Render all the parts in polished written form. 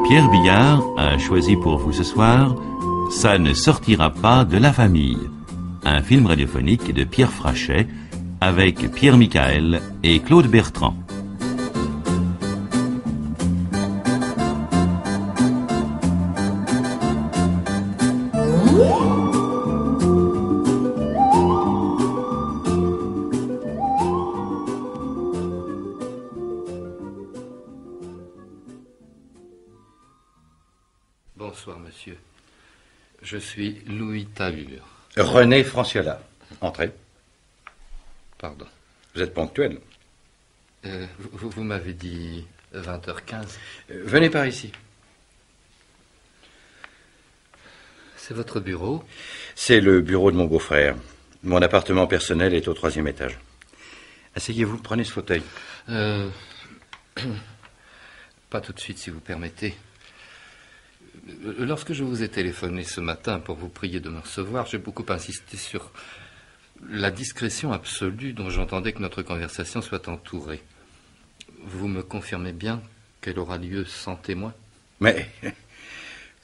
Pierre Billard a choisi pour vous ce soir « Ça ne sortira pas de la famille », un film radiophonique de Pierre Frachet avec Pierre Michael et Claude Bertrand. Bonsoir, monsieur. Je suis Louis Tahur. René Franciola. Entrez. Pardon. Vous êtes ponctuel. Vous m'avez dit 20h15. Venez par ici. C'est votre bureau? C'est le bureau de mon beau-frère. Mon appartement personnel est au 3e étage. Asseyez-vous, prenez ce fauteuil. Pas tout de suite, si vous permettez. Lorsque je vous ai téléphoné ce matin pour vous prier de me recevoir, j'ai beaucoup insisté sur la discrétion absolue dont j'entendais que notre conversation soit entourée. Vous me confirmez bien qu'elle aura lieu sans témoin? Mais,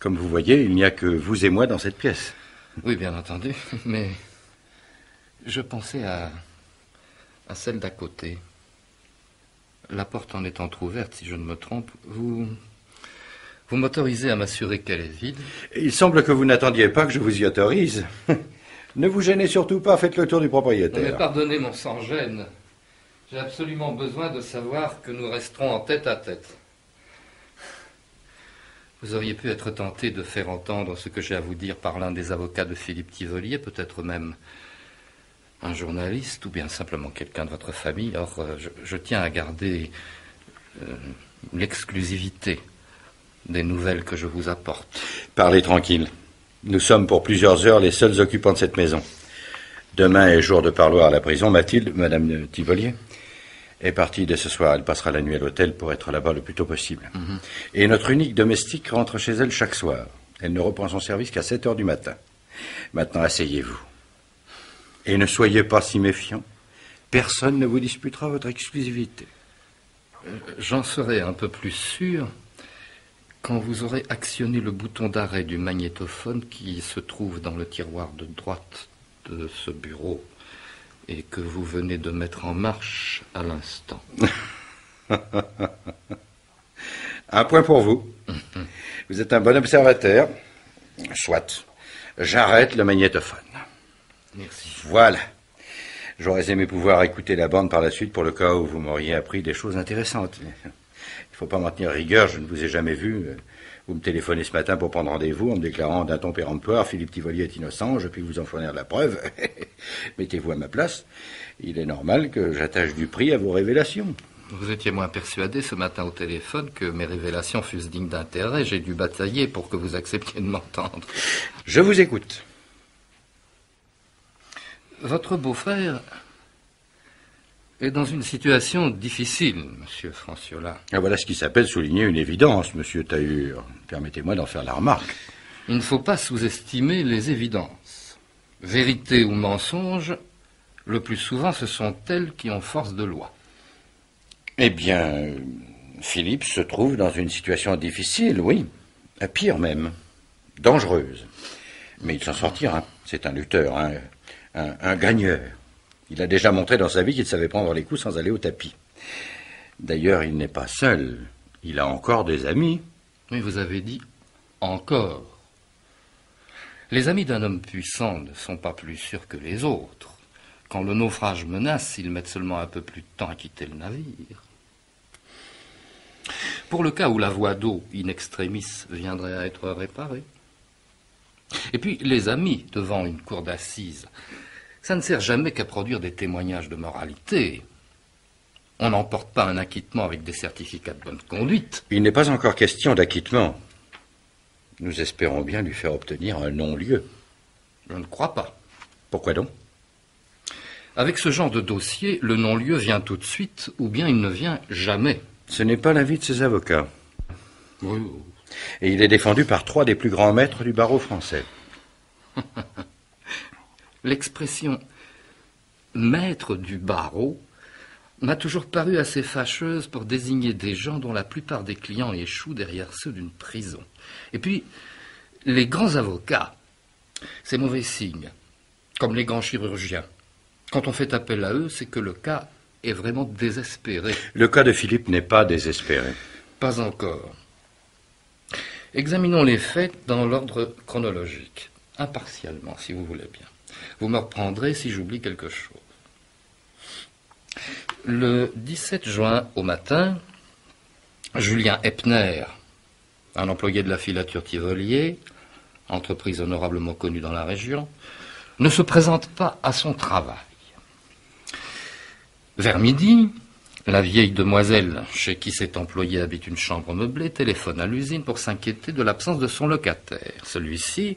comme vous voyez, il n'y a que vous et moi dans cette pièce. Oui, bien entendu, mais je pensais à celle d'à côté. La porte en est entrouverte, si je ne me trompe. Vous m'autorisez à m'assurer qu'elle est vide? Il semble que vous n'attendiez pas que je vous y autorise. Ne vous gênez surtout pas, faites le tour du propriétaire. Mais pardonnez mon sans-gêne. J'ai absolument besoin de savoir que nous resterons en tête à tête. Vous auriez pu être tenté de faire entendre ce que j'ai à vous dire par l'un des avocats de Philippe Tivolier, peut-être même un journaliste ou bien simplement quelqu'un de votre famille. Or, je tiens à garder l'exclusivité des nouvelles que je vous apporte. Parlez tranquille. Nous sommes pour plusieurs heures les seuls occupants de cette maison. Demain est jour de parloir à la prison. Mathilde, madame Tivolier, est partie dès ce soir. Elle passera la nuit à l'hôtel pour être là-bas le plus tôt possible. Et notre unique domestique rentre chez elle chaque soir. Elle ne reprend son service qu'à 7 heures du matin. Maintenant, asseyez-vous. Et ne soyez pas si méfiants. Personne ne vous disputera votre exclusivité. J'en serai un peu plus sûr quand vous aurez actionné le bouton d'arrêt du magnétophone qui se trouve dans le tiroir de droite de ce bureau et que vous venez de mettre en marche à l'instant. Un point pour vous. Vous êtes un bon observateur. Soit. J'arrête le magnétophone. Merci. Voilà. J'aurais aimé pouvoir écouter la bande par la suite pour le cas où vous m'auriez appris des choses intéressantes. Il ne faut pas m'en tenir rigueur, je ne vous ai jamais vu. Vous me téléphonez ce matin pour prendre rendez-vous en me déclarant d'un ton péremptoire « Philippe Tivolier est innocent, je puis vous en fournir la preuve. » Mettez-vous à ma place. Il est normal que j'attache du prix à vos révélations. Vous étiez moins persuadé ce matin au téléphone que mes révélations fussent dignes d'intérêt. J'ai dû batailler pour que vous acceptiez de m'entendre. Je vous écoute. Votre beau-frère est dans une situation difficile, monsieur Franciola. Ah, voilà ce qui s'appelle souligner une évidence, monsieur Tahur. Permettez-moi d'en faire la remarque. Il ne faut pas sous-estimer les évidences. Vérité ou mensonge, le plus souvent, ce sont elles qui ont force de loi. Eh bien, Philippe se trouve dans une situation difficile, oui. Pire même. Dangereuse. Mais il s'en sortira. C'est un lutteur, un gagneur. Il a déjà montré dans sa vie qu'il savait prendre les coups sans aller au tapis. D'ailleurs, il n'est pas seul. Il a encore des amis. Oui, vous avez dit « encore ». Les amis d'un homme puissant ne sont pas plus sûrs que les autres. Quand le naufrage menace, ils mettent seulement un peu plus de temps à quitter le navire. Pour le cas où la voie d'eau, in extremis, viendrait à être réparée. Et puis, les amis devant une cour d'assises, ça ne sert jamais qu'à produire des témoignages de moralité. On n'emporte pas un acquittement avec des certificats de bonne conduite. Il n'est pas encore question d'acquittement. Nous espérons bien lui faire obtenir un non-lieu. Je ne crois pas. Pourquoi donc? Avec ce genre de dossier, le non-lieu vient tout de suite, ou bien il ne vient jamais. Ce n'est pas l'avis de ses avocats. Oui. Et il est défendu par 3 des plus grands maîtres du barreau français. L'expression « maître du barreau » m'a toujours paru assez fâcheuse pour désigner des gens dont la plupart des clients échouent derrière ceux d'une prison. Et puis, les grands avocats, c'est mauvais signe, comme les grands chirurgiens. Quand on fait appel à eux, c'est que le cas est vraiment désespéré. Le cas de Philippe n'est pas désespéré. Pas encore. Examinons les faits dans l'ordre chronologique, impartialement, si vous voulez bien. Vous me reprendrez si j'oublie quelque chose. Le 17 juin au matin, Julien Epner, un employé de la filature Tivolier, entreprise honorablement connue dans la région, ne se présente pas à son travail. Vers midi, la vieille demoiselle chez qui cet employé habite une chambre meublée téléphone à l'usine pour s'inquiéter de l'absence de son locataire. Celui-ci,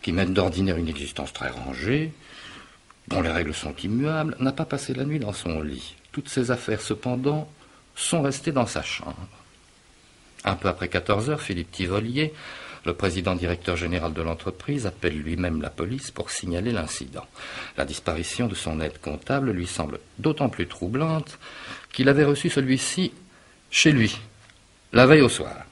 qui mène d'ordinaire une existence très rangée, dont les règles sont immuables, n'a pas passé la nuit dans son lit. Toutes ses affaires, cependant, sont restées dans sa chambre. Un peu après 14 heures, Philippe Tivolier, le président-directeur général de l'entreprise, appelle lui-même la police pour signaler l'incident. La disparition de son aide comptable lui semble d'autant plus troublante qu'il avait reçu celui-ci chez lui, la veille au soir.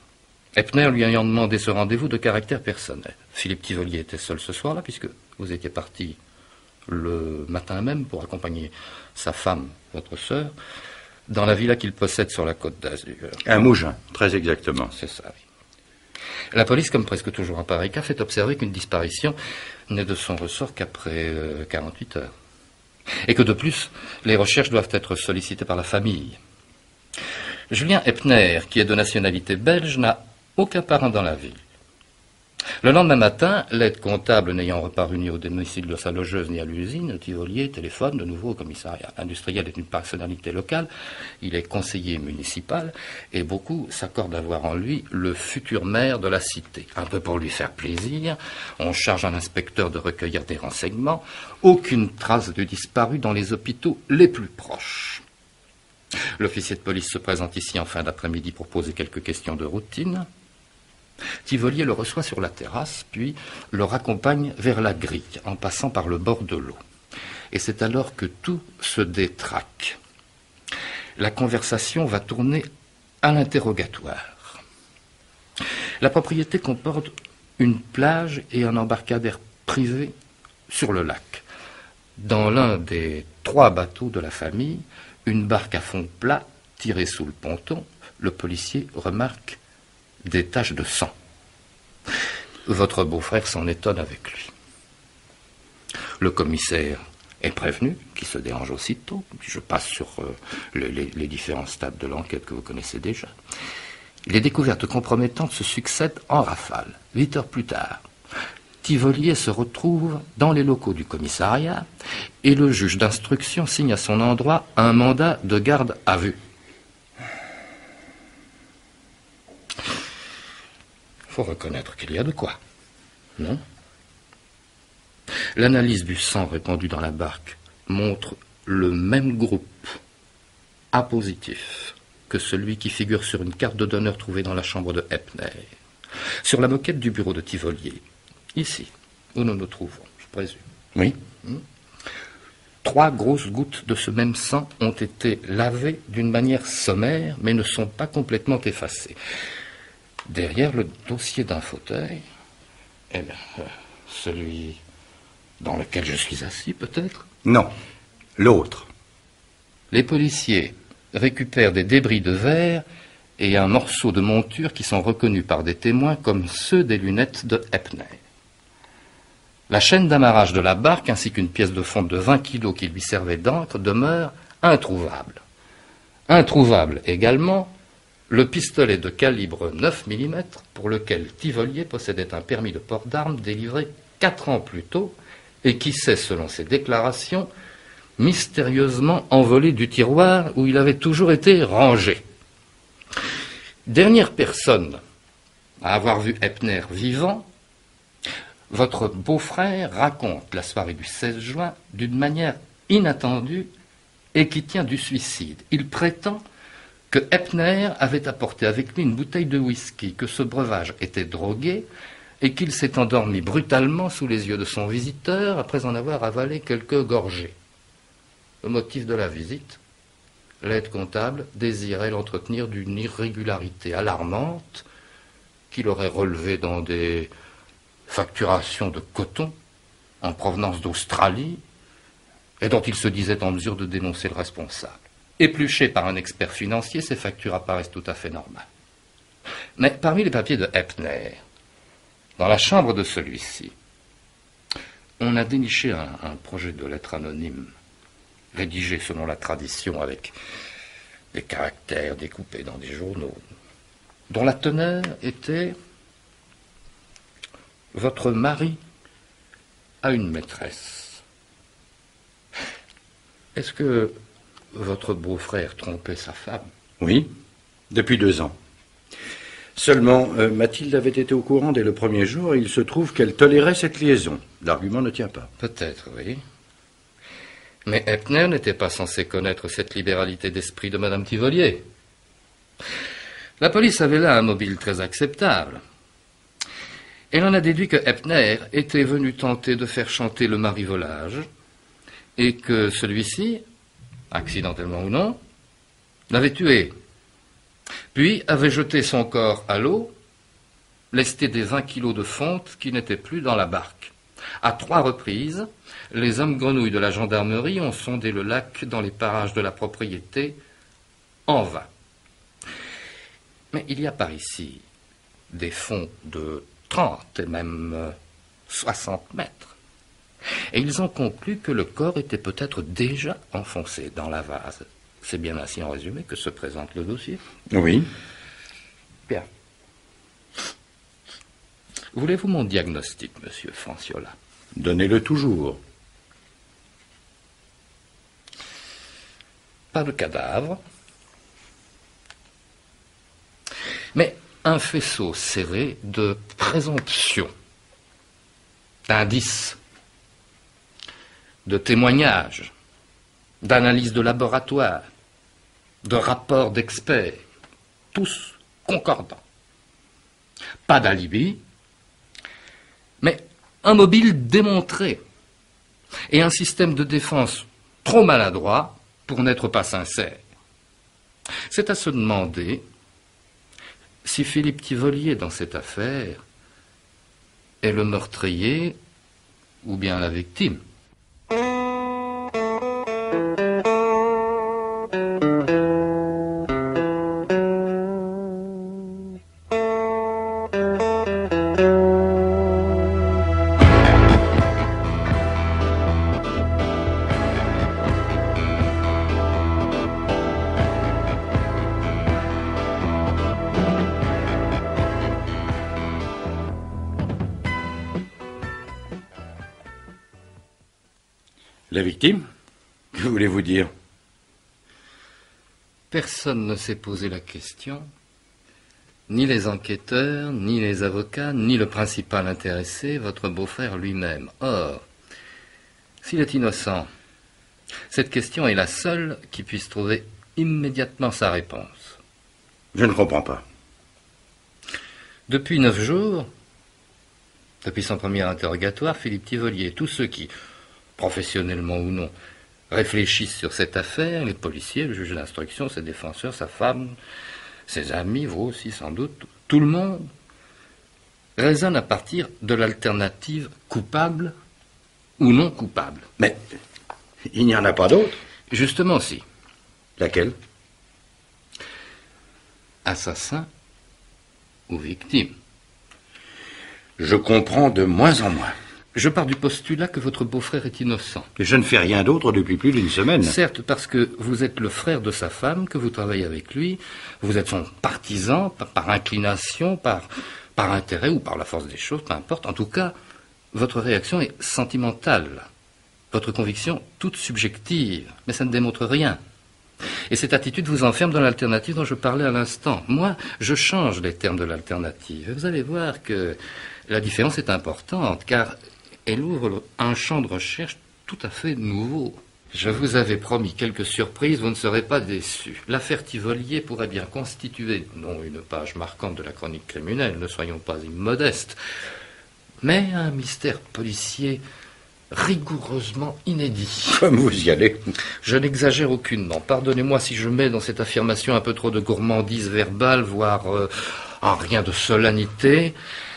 Epner lui ayant demandé ce rendez-vous de caractère personnel. Philippe Tivolier était seul ce soir-là, puisque vous étiez parti le matin même pour accompagner sa femme, votre sœur, dans la villa qu'il possède sur la Côte d'Azur. Un Mougin, très exactement. C'est ça, oui. La police, comme presque toujours en pareil cas, fait observer qu'une disparition n'est de son ressort qu'après 48 heures. Et que de plus, les recherches doivent être sollicitées par la famille. Julien Epner, qui est de nationalité belge, n'a aucun parent dans la ville. Le lendemain matin, l'aide comptable n'ayant reparu ni au domicile de sa logeuse ni à l'usine, Tivolier téléphone de nouveau au commissariat. L'industriel est une personnalité locale, il est conseiller municipal, et beaucoup s'accordent à voir en lui le futur maire de la cité. Un peu pour lui faire plaisir, on charge un inspecteur de recueillir des renseignements. Aucune trace de disparu dans les hôpitaux les plus proches. L'officier de police se présente ici en fin d'après-midi pour poser quelques questions de routine. Tivolier le reçoit sur la terrasse, puis le raccompagne vers la grille, en passant par le bord de l'eau. Et c'est alors que tout se détraque. La conversation va tourner à l'interrogatoire. La propriété comporte une plage et un embarcadère privé sur le lac. Dans l'un des 3 bateaux de la famille, une barque à fond plat, tirée sous le ponton, le policier remarque des taches de sang. Votre beau-frère s'en étonne avec lui. Le commissaire est prévenu, qui se dérange aussitôt. Je passe sur les différents stades de l'enquête que vous connaissez déjà. Les découvertes compromettantes se succèdent en rafale. 8 heures plus tard, Tivolier se retrouve dans les locaux du commissariat et le juge d'instruction signe à son endroit un mandat de garde à vue. Il faut reconnaître qu'il y a de quoi, non? L'analyse du sang répandu dans la barque montre le même groupe A positif que celui qui figure sur une carte de donneur trouvée dans la chambre de Epner. Sur la moquette du bureau de Tivolier, ici, où nous nous trouvons, je présume. Oui. 3 grosses gouttes de ce même sang ont été lavées d'une manière sommaire, mais ne sont pas complètement effacées. Derrière le dossier d'un fauteuil, celui dans lequel je suis assis, peut-être? Non, l'autre. Les policiers récupèrent des débris de verre et un morceau de monture qui sont reconnus par des témoins comme ceux des lunettes de Epner. La chaîne d'amarrage de la barque ainsi qu'une pièce de fonte de 20 kilos qui lui servait d'ancre demeurent introuvables. Introuvable également le pistolet de calibre 9 mm pour lequel Tivolier possédait un permis de port d'armes délivré 4 ans plus tôt et qui s'est, selon ses déclarations, mystérieusement envolé du tiroir où il avait toujours été rangé. Dernière personne à avoir vu Epner vivant, votre beau-frère raconte la soirée du 16 juin d'une manière inattendue et qui tient du suicide. Il prétend que Epner avait apporté avec lui une bouteille de whisky, que ce breuvage était drogué et qu'il s'est endormi brutalement sous les yeux de son visiteur après en avoir avalé quelques gorgées. Le motif de la visite, l'aide comptable désirait l'entretenir d'une irrégularité alarmante qu'il aurait relevée dans des facturations de coton en provenance d'Australie et dont il se disait en mesure de dénoncer le responsable. Épluchées par un expert financier, ces factures apparaissent tout à fait normales. Mais parmi les papiers de Eppner, dans la chambre de celui-ci, on a déniché un projet de lettre anonyme, rédigé selon la tradition avec des caractères découpés dans des journaux, dont la teneur était « Votre mari a une maîtresse. Est-ce que votre beau-frère trompait sa femme ?» Oui, depuis 2 ans. Seulement, Mathilde avait été au courant dès le premier jour et il se trouve qu'elle tolérait cette liaison. L'argument ne tient pas. Peut-être, oui. Mais Eppner n'était pas censé connaître cette libéralité d'esprit de Madame Tivolier. La police avait là un mobile très acceptable. Elle en a déduit que Eppner était venu tenter de faire chanter le marivolage et que celui-ci, accidentellement ou non, l'avait tué, puis avait jeté son corps à l'eau, lesté des 20 kilos de fonte qui n'étaient plus dans la barque. À 3 reprises, les hommes grenouilles de la gendarmerie ont sondé le lac dans les parages de la propriété en vain. Mais il y a par ici des fonds de 30 et même 60 mètres. Et ils ont conclu que le corps était peut-être déjà enfoncé dans la vase. C'est bien ainsi en résumé que se présente le dossier. Oui. Bien. Voulez-vous mon diagnostic, monsieur Franciola? Donnez-le toujours. Pas de cadavre, mais un faisceau serré de présomptions, d'indices, de témoignages, d'analyses de laboratoire, de rapports d'experts, tous concordants. Pas d'alibi, mais un mobile démontré et un système de défense trop maladroit pour n'être pas sincère. C'est à se demander si Philippe Tivolier, dans cette affaire, est le meurtrier ou bien la victime. La victime? Que voulez-vous dire? Personne ne s'est posé la question, ni les enquêteurs, ni les avocats, ni le principal intéressé, votre beau-frère lui-même. Or, s'il est innocent, cette question est la seule qui puisse trouver immédiatement sa réponse. Je ne comprends pas. Depuis 9 jours, depuis son premier interrogatoire, Philippe Tivolier, tous ceux qui, professionnellement ou non, réfléchissent sur cette affaire, les policiers, le juge d'instruction, ses défenseurs, sa femme, ses amis, vous aussi sans doute, tout le monde raisonne à partir de l'alternative coupable ou non coupable. Mais il n'y en a pas d'autre? Justement, si. Laquelle? Assassin ou victime. Je comprends de moins en moins. Je pars du postulat que votre beau-frère est innocent. Et je ne fais rien d'autre depuis plus d'1 semaine. Certes, parce que vous êtes le frère de sa femme, que vous travaillez avec lui, vous êtes son partisan, par inclination, par intérêt ou par la force des choses, peu importe. En tout cas, votre réaction est sentimentale. Votre conviction, toute subjective, mais ça ne démontre rien. Et cette attitude vous enferme dans l'alternative dont je parlais à l'instant. Moi, je change les termes de l'alternative. Vous allez voir que la différence est importante, car elle ouvre un champ de recherche tout à fait nouveau. Je vous avais promis quelques surprises, vous ne serez pas déçus. L'affaire Tivolier pourrait bien constituer, non une page marquante de la chronique criminelle, ne soyons pas immodestes, mais un mystère policier rigoureusement inédit. Comme vous y allez. Je n'exagère aucunement. Pardonnez-moi si je mets dans cette affirmation un peu trop de gourmandise verbale, voire rien de solennité.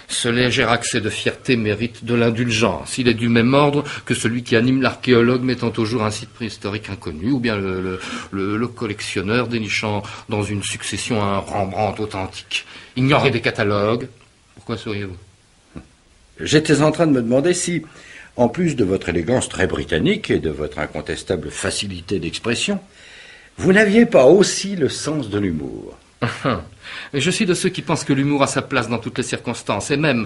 Ce léger accès de fierté mérite de l'indulgence. Il est du même ordre que celui qui anime l'archéologue mettant au jour un site préhistorique inconnu, ou bien le collectionneur dénichant dans une succession un Rembrandt authentique. Ignorer des catalogues. Pourquoi souriez-vous? J'étais en train de me demander si, en plus de votre élégance très britannique et de votre incontestable facilité d'expression, vous n'aviez pas aussi le sens de l'humour. Je suis de ceux qui pensent que l'humour a sa place dans toutes les circonstances, et même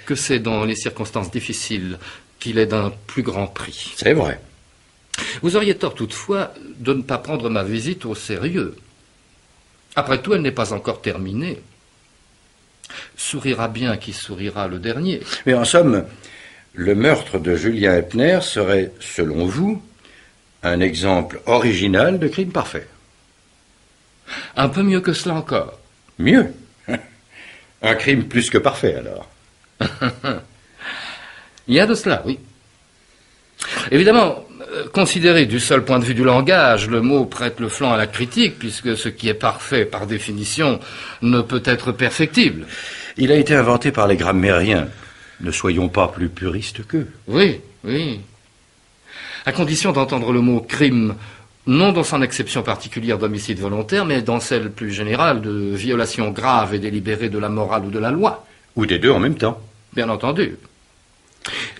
que c'est dans les circonstances difficiles qu'il est d'un plus grand prix. C'est vrai. Vous auriez tort toutefois de ne pas prendre ma visite au sérieux. Après tout, elle n'est pas encore terminée. Sourira bien qui sourira le dernier. Mais en somme, le meurtre de Julien Epner serait, selon vous, un exemple original de crime parfait. Un peu mieux que cela encore. Mieux. Un crime plus que parfait, alors. Il y a de cela, oui. Évidemment, considéré du seul point de vue du langage, le mot prête le flanc à la critique, puisque ce qui est parfait, par définition, ne peut être perfectible. Il a été inventé par les grammairiens. Ne soyons pas plus puristes qu'eux. Oui, oui. À condition d'entendre le mot crime, non dans son acception particulière d'homicide volontaire, mais dans celle plus générale de violation grave et délibérée de la morale ou de la loi. Ou des deux en même temps. Bien entendu.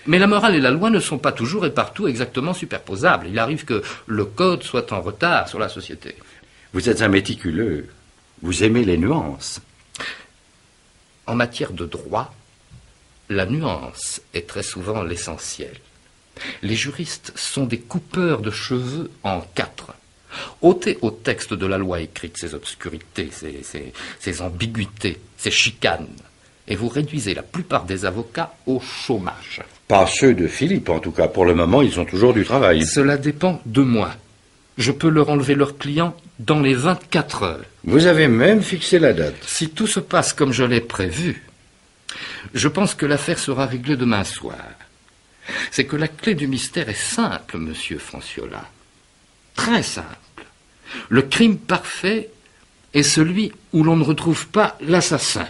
Mais la morale et la loi ne sont pas toujours et partout exactement superposables. Il arrive que le code soit en retard sur la société. Vous êtes un méticuleux. Vous aimez les nuances. En matière de droit, la nuance est très souvent l'essentiel. Les juristes sont des coupeurs de cheveux en quatre. Ôtez au texte de la loi écrite ces obscurités, ces ambiguïtés, ces chicanes, et vous réduisez la plupart des avocats au chômage. Pas ceux de Philippe, en tout cas. Pour le moment, ils ont toujours du travail. Cela dépend de moi. Je peux leur enlever leurs clients dans les 24 heures. Vous avez même fixé la date. Si tout se passe comme je l'ai prévu, je pense que l'affaire sera réglée demain soir. C'est que la clé du mystère est simple, monsieur Franciola. Très simple. Le crime parfait est celui où l'on ne retrouve pas l'assassin.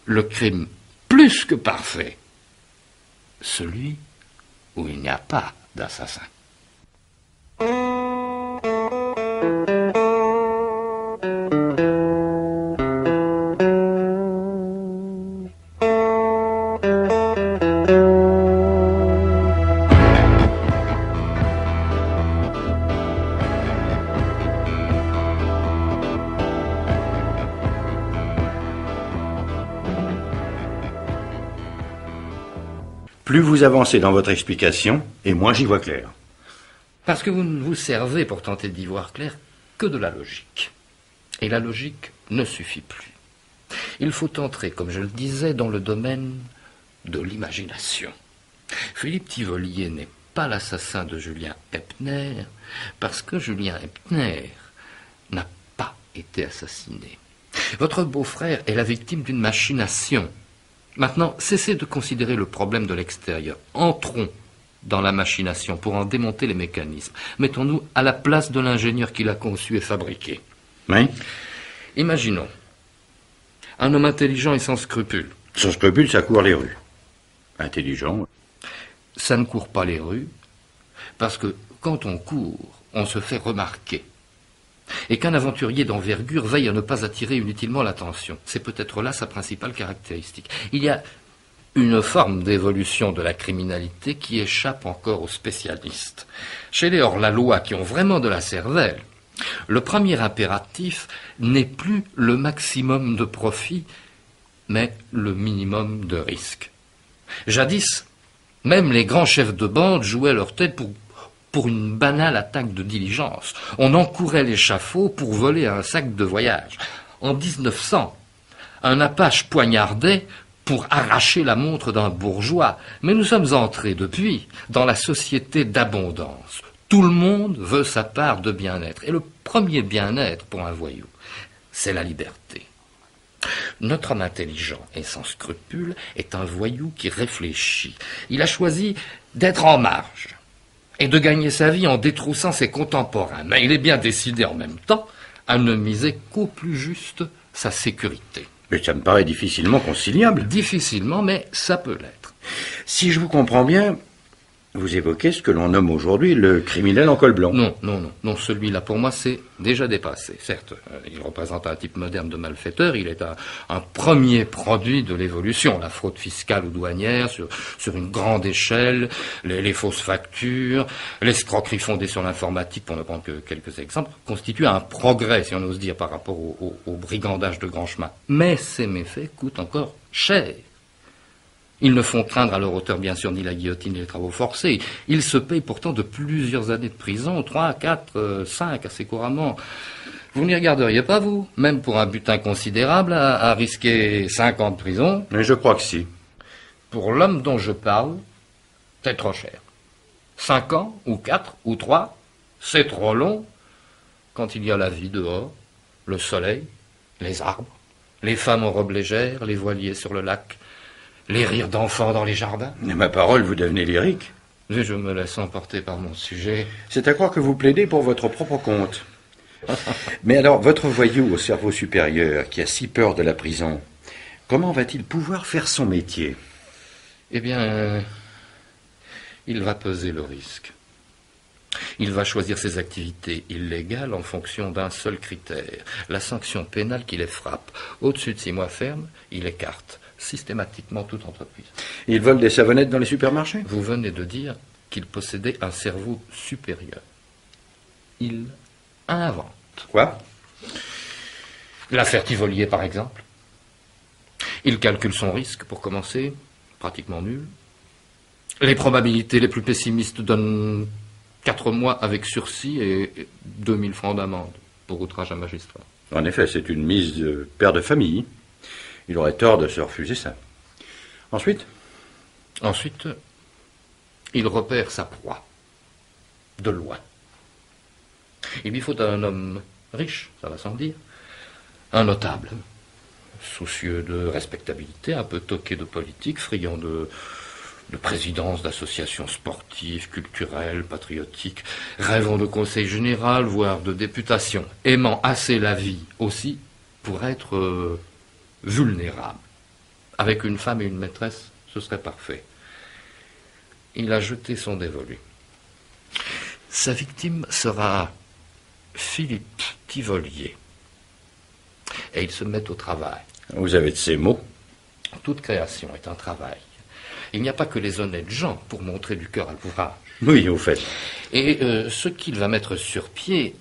Le crime plus que parfait, celui où il n'y a pas d'assassin. Plus vous avancez dans votre explication, et moins j'y vois clair. Parce que vous ne vous servez pour tenter d'y voir clair que de la logique. Et la logique ne suffit plus. Il faut entrer, comme je le disais, dans le domaine de l'imagination. Philippe Tivolier n'est pas l'assassin de Julien Epner, parce que Julien Epner n'a pas été assassiné. Votre beau-frère est la victime d'une machination. Maintenant, cessez de considérer le problème de l'extérieur. Entrons dans la machination pour en démonter les mécanismes. Mettons-nous à la place de l'ingénieur qui l'a conçu et fabriqué. Oui. Imaginons un homme intelligent et sans scrupules. Sans scrupules, ça court les rues. Intelligent. Ça ne court pas les rues, parce que quand on court, on se fait remarquer. Et qu'un aventurier d'envergure veille à ne pas attirer inutilement l'attention. C'est peut-être là sa principale caractéristique. Il y a une forme d'évolution de la criminalité qui échappe encore aux spécialistes. Chez les hors-la-loi qui ont vraiment de la cervelle, le premier impératif n'est plus le maximum de profit, mais le minimum de risque. Jadis, même les grands chefs de bande jouaient leur tête pour une banale attaque de diligence. On encourait l'échafaud pour voler un sac de voyage. En 1900, un Apache poignardait pour arracher la montre d'un bourgeois. Mais nous sommes entrés depuis dans la société d'abondance. Tout le monde veut sa part de bien-être. Et le premier bien-être pour un voyou, c'est la liberté. Notre homme intelligent et sans scrupules est un voyou qui réfléchit. Il a choisi d'être en marge et de gagner sa vie en détroussant ses contemporains. Mais il est bien décidé en même temps à ne miser qu'au plus juste sa sécurité. Mais ça me paraît difficilement conciliable. Difficilement, mais ça peut l'être. Si je vous comprends bien, vous évoquez ce que l'on nomme aujourd'hui le criminel en col blanc. Non, celui-là pour moi c'est déjà dépassé. Certes, il représente un type moderne de malfaiteur, il est un premier produit de l'évolution. La fraude fiscale ou douanière sur une grande échelle, les fausses factures, l'escroquerie fondée sur l'informatique, pour ne prendre que quelques exemples, constituent un progrès, si on ose dire, par rapport au brigandage de grand chemin. Mais ces méfaits coûtent encore cher. Ils ne font craindre à leur auteur, bien sûr, ni la guillotine ni les travaux forcés. Ils se payent pourtant de plusieurs années de prison, 3, 4, 5, assez couramment. Vous n'y regarderiez pas, vous, même pour un butin considérable, à risquer 5 ans de prison? Mais je crois que si. Pour l'homme dont je parle, c'est trop cher. 5 ans, ou 4, ou 3, c'est trop long quand il y a la vie dehors, le soleil, les arbres, les femmes en robe légère, les voiliers sur le lac, les rires d'enfants dans les jardins. Mais ma parole, vous devenez lyrique. Je me laisse emporter par mon sujet. C'est à croire que vous plaidez pour votre propre compte. Mais alors, votre voyou au cerveau supérieur, qui a si peur de la prison, comment va-t-il pouvoir faire son métier? Eh bien, il va peser le risque. Il va choisir ses activités illégales en fonction d'un seul critère, la sanction pénale qui les frappe. Au-dessus de 6 mois ferme, il écarte systématiquement toute entreprise. Il vole des savonnettes dans les supermarchés? Vous venez de dire qu'il possédait un cerveau supérieur. Il invente. Quoi? L'affaire Tivolier, par exemple. Il calcule son risque, pour commencer, pratiquement nul. Les probabilités les plus pessimistes donnent 4 mois avec sursis et 2000 francs d'amende pour outrage à magistrat. En effet, c'est une mise de père de famille. Il aurait tort de se refuser ça. Ensuite, il repère sa proie. De loin. Il lui faut un homme riche, ça va sans dire. Un notable. Soucieux de respectabilité, un peu toqué de politique, friand de présidence d'associations sportives, culturelles, patriotiques, rêvant de conseil général, voire de députation, aimant assez la vie aussi pour être vulnérable. Avec une femme et une maîtresse, ce serait parfait. Il a jeté son dévolu. Sa victime sera Philippe Tivolier. Et il se met au travail. vous avez de ces mots. Toute création est un travail. Il n'y a pas que les honnêtes gens pour montrer du cœur à l'ouvrage. Oui, au fait. Et ce qu'il va mettre sur pied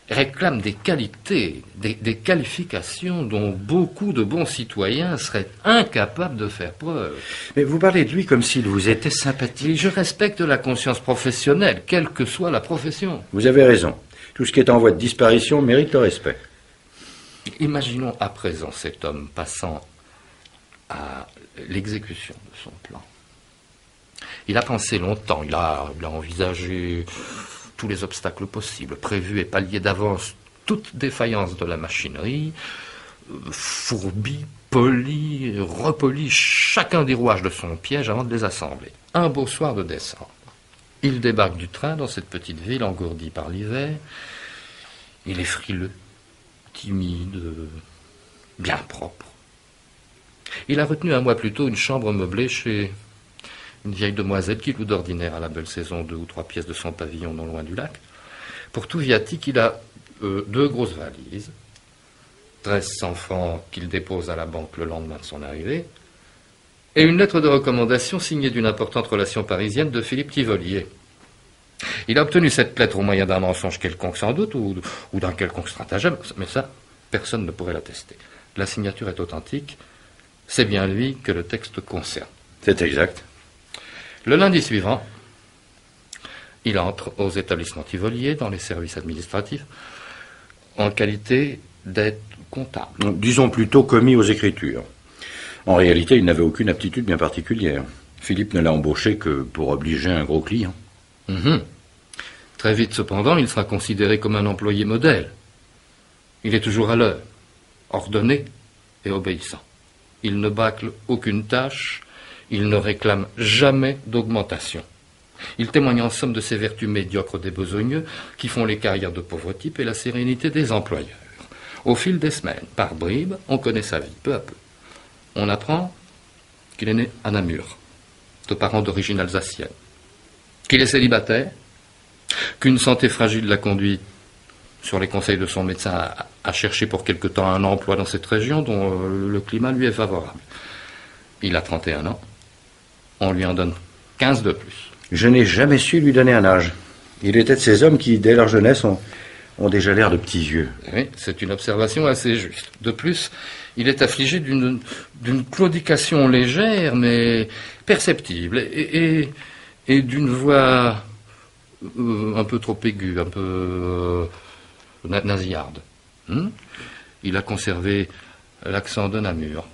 réclame des qualités, des qualifications dont beaucoup de bons citoyens seraient incapables de faire preuve. Mais vous parlez de lui comme s'il vous était sympathique. Et je respecte la conscience professionnelle, quelle que soit la profession. Vous avez raison. Tout ce qui est en voie de disparition mérite le respect. Imaginons à présent cet homme passant à l'exécution de son plan. Il a pensé longtemps, il a envisagé tous les obstacles possibles, prévu et pallié d'avance toute défaillance de la machinerie, fourbi, poli, repoli chacun des rouages de son piège avant de les assembler. Un beau soir de décembre, il débarque du train dans cette petite ville engourdie par l'hiver. Il est frileux, timide, bien propre. Il a retenu un mois plus tôt une chambre meublée chez une vieille demoiselle qui loue d'ordinaire à la belle saison 2 ou 3 pièces de son pavillon non loin du lac. Pour tout viatique, il a 2 grosses valises, 1300 francs qu'il dépose à la banque le lendemain de son arrivée, et une lettre de recommandation signée d'une importante relation parisienne de Philippe Tivolier. Il a obtenu cette lettre au moyen d'un mensonge quelconque sans doute, ou d'un quelconque stratagème, mais ça, personne ne pourrait l'attester. La signature est authentique, c'est bien lui que le texte concerne. C'est exact. Le lundi suivant, il entre aux établissements Tivolier, dans les services administratifs, en qualité d'aide comptable. Disons plutôt commis aux écritures. En réalité, il n'avait aucune aptitude bien particulière. Philippe ne l'a embauché que pour obliger un gros client. Très vite, cependant, il sera considéré comme un employé modèle. Il est toujours à l'heure, ordonné, et obéissant. Il ne bâcle aucune tâche, il ne réclame jamais d'augmentation. Il témoigne en somme de ces vertus médiocres des besogneux qui font les carrières de pauvres types et la sérénité des employeurs. Au fil des semaines, par bribes, on connaît sa vie, peu à peu. On apprend qu'il est né à Namur, de parents d'origine alsacienne, qu'il est célibataire, qu'une santé fragile l'a conduit, sur les conseils de son médecin, à chercher pour quelque temps un emploi dans cette région dont le climat lui est favorable. Il a 31 ans, on lui en donne 15 de plus. Je n'ai jamais su lui donner un âge. Il était de ces hommes qui, dès leur jeunesse, ont déjà l'air de petits vieux. Oui, c'est une observation assez juste. De plus, il est affligé d'une claudication légère, mais perceptible, et d'une voix un peu trop aiguë, un peu nasillarde. Il a conservé l'accent de Namur.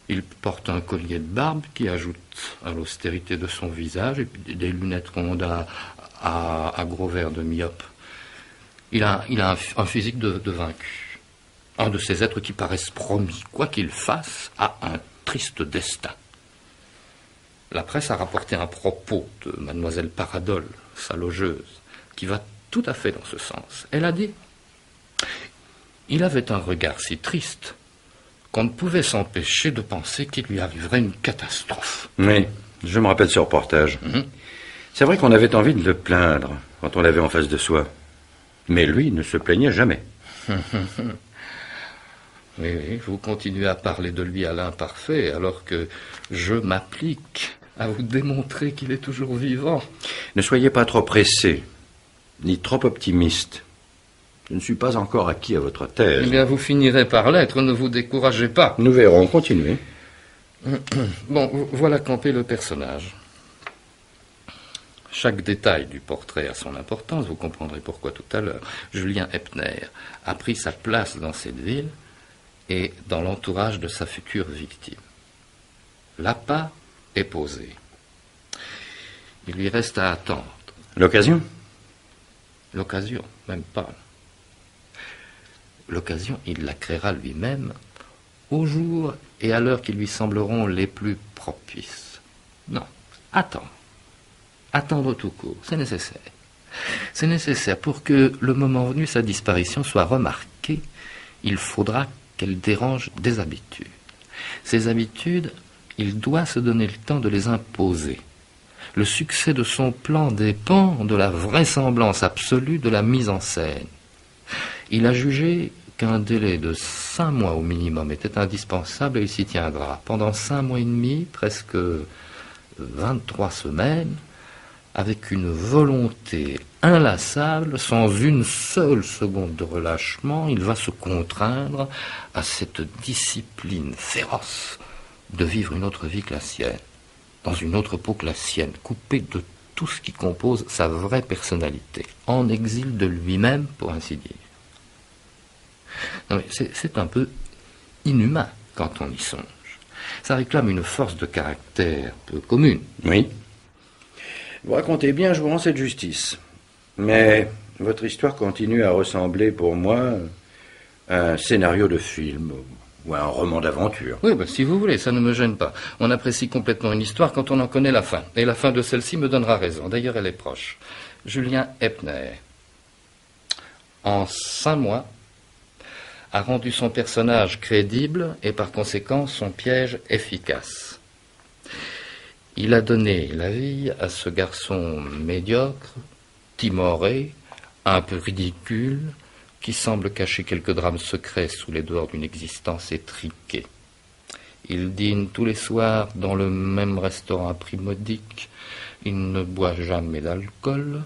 Il porte un collier de barbe qui ajoute à l'austérité de son visage, et puis des lunettes rondes à gros verres de myope. Il a un physique de vaincu. Un de ces êtres qui paraissent promis, quoi qu'il fasse, à un triste destin. La presse a rapporté un propos de mademoiselle Paradol, sa logeuse, qui va tout à fait dans ce sens. Elle a dit « Il avait un regard si triste qu'on ne pouvait s'empêcher de penser qu'il lui arriverait une catastrophe. » Oui, je me rappelle ce reportage. C'est vrai qu'on avait envie de le plaindre quand on l'avait en face de soi. Mais lui ne se plaignait jamais. Oui, vous continuez à parler de lui à l'imparfait, alors que je m'applique à vous démontrer qu'il est toujours vivant. Ne soyez pas trop pressé, ni trop optimiste. Je ne suis pas encore acquis à votre thèse. Eh bien, vous finirez par l'être, ne vous découragez pas. Nous verrons, continuez. Bon, voilà campé le personnage. Chaque détail du portrait a son importance, vous comprendrez pourquoi tout à l'heure. Julien Epner a pris sa place dans cette ville et dans l'entourage de sa future victime. L'appât est posé. Il lui reste à attendre. L'occasion ? L'occasion, même pas. L'occasion, il la créera lui-même au jour et à l'heure qui lui sembleront les plus propices. Non, attendre. Attendre tout court, c'est nécessaire. C'est nécessaire pour que, le moment venu, sa disparition soit remarquée. Il faudra qu'elle dérange des habitudes. Ces habitudes, il doit se donner le temps de les imposer. Le succès de son plan dépend de la vraisemblance absolue de la mise en scène. Il a jugé qu'un délai de 5 mois au minimum était indispensable et il s'y tiendra. Pendant 5 mois et demi, presque 23 semaines, avec une volonté inlassable, sans une seule seconde de relâchement, il va se contraindre à cette discipline féroce de vivre une autre vie que la sienne, dans une autre peau que la sienne, coupé de tout ce qui compose sa vraie personnalité, en exil de lui-même, pour ainsi dire. Non, mais c'est un peu inhumain quand on y songe. Ça réclame une force de caractère peu commune. Oui. Vous racontez bien, je vous rends cette justice. Mais votre histoire continue à ressembler pour moi à un scénario de film ou à un roman d'aventure. Oui, si vous voulez, ça ne me gêne pas. On apprécie complètement une histoire quand on en connaît la fin. Et la fin de celle-ci me donnera raison. D'ailleurs, elle est proche. Julien Epner, en 5 mois, a rendu son personnage crédible et par conséquent son piège efficace. Il a donné la vie à ce garçon médiocre, timoré, un peu ridicule, qui semble cacher quelques drames secrets sous les dehors d'une existence étriquée. Il dîne tous les soirs dans le même restaurant à prix modique, il ne boit jamais d'alcool,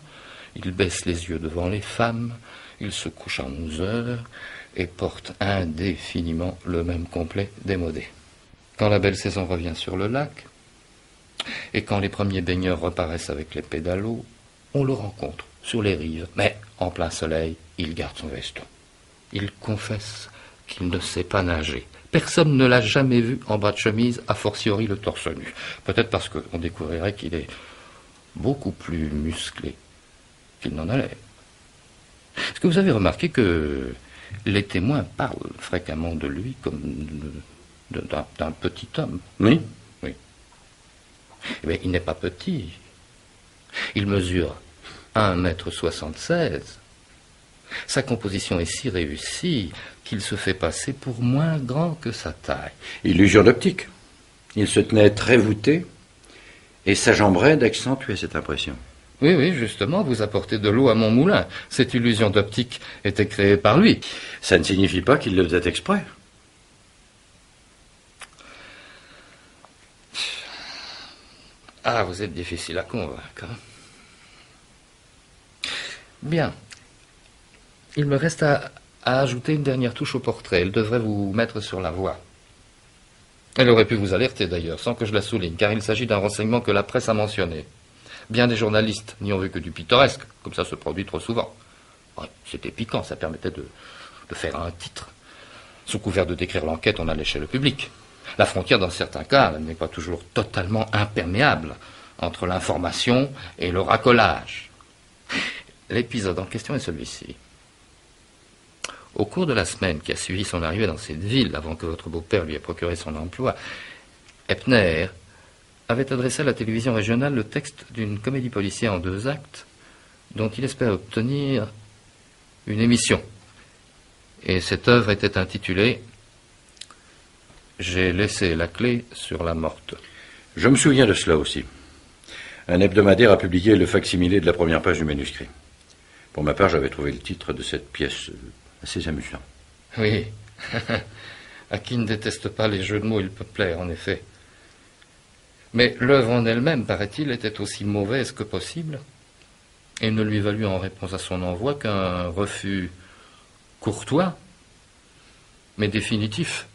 il baisse les yeux devant les femmes, il se couche à 11 heures et porte indéfiniment le même complet démodé. Quand la belle saison revient sur le lac, et quand les premiers baigneurs reparaissent avec les pédalos, on le rencontre sur les rives, mais en plein soleil, il garde son veston. Il confesse qu'il ne sait pas nager. Personne ne l'a jamais vu en bas de chemise, a fortiori le torse nu. Peut-être parce qu'on découvrirait qu'il est beaucoup plus musclé qu'il n'en a l'air. Est-ce que vous avez remarqué que Les témoins parlent fréquemment de lui comme d'un petit homme. Oui. Oui. Mais il n'est pas petit. Il mesure 1,76 m. Sa composition est si réussie qu'il se fait passer pour moins grand que sa taille. Illusion d'optique. Il se tenait très voûté et sa jambe raide accentuait cette impression. Oui, oui, justement, vous apportez de l'eau à mon moulin. Cette illusion d'optique était créée par lui. Ça ne signifie pas qu'il le faisait exprès. Ah, vous êtes difficile à convaincre. Bien. Il me reste à ajouter une dernière touche au portrait. Elle devrait vous mettre sur la voie. Elle aurait pu vous alerter d'ailleurs, sans que je la souligne, car il s'agit d'un renseignement que la presse a mentionné. Bien des journalistes n'y ont vu que du pittoresque, comme ça se produit trop souvent. Ouais, c'était piquant, ça permettait de faire un titre. Sous couvert de décrire l'enquête, on allait chez le public. La frontière, dans certains cas, n'est pas toujours totalement imperméable entre l'information et le racolage. L'épisode en question est celui-ci. Au cours de la semaine qui a suivi son arrivée dans cette ville, avant que votre beau-père lui ait procuré son emploi, Eppner avait adressé à la télévision régionale le texte d'une comédie policière en 2 actes dont il espérait obtenir une émission. Et cette œuvre était intitulée « J'ai laissé la clé sur la morte ». Je me souviens de cela aussi. Un hebdomadaire a publié le facsimilé de la première page du manuscrit. Pour ma part, j'avais trouvé le titre de cette pièce assez amusant. Oui. À qui ne déteste pas les jeux de mots, il peut plaire, en effet. Mais l'œuvre en elle-même, paraît-il, était aussi mauvaise que possible, et ne lui valut en réponse à son envoi qu'un refus courtois, mais définitif.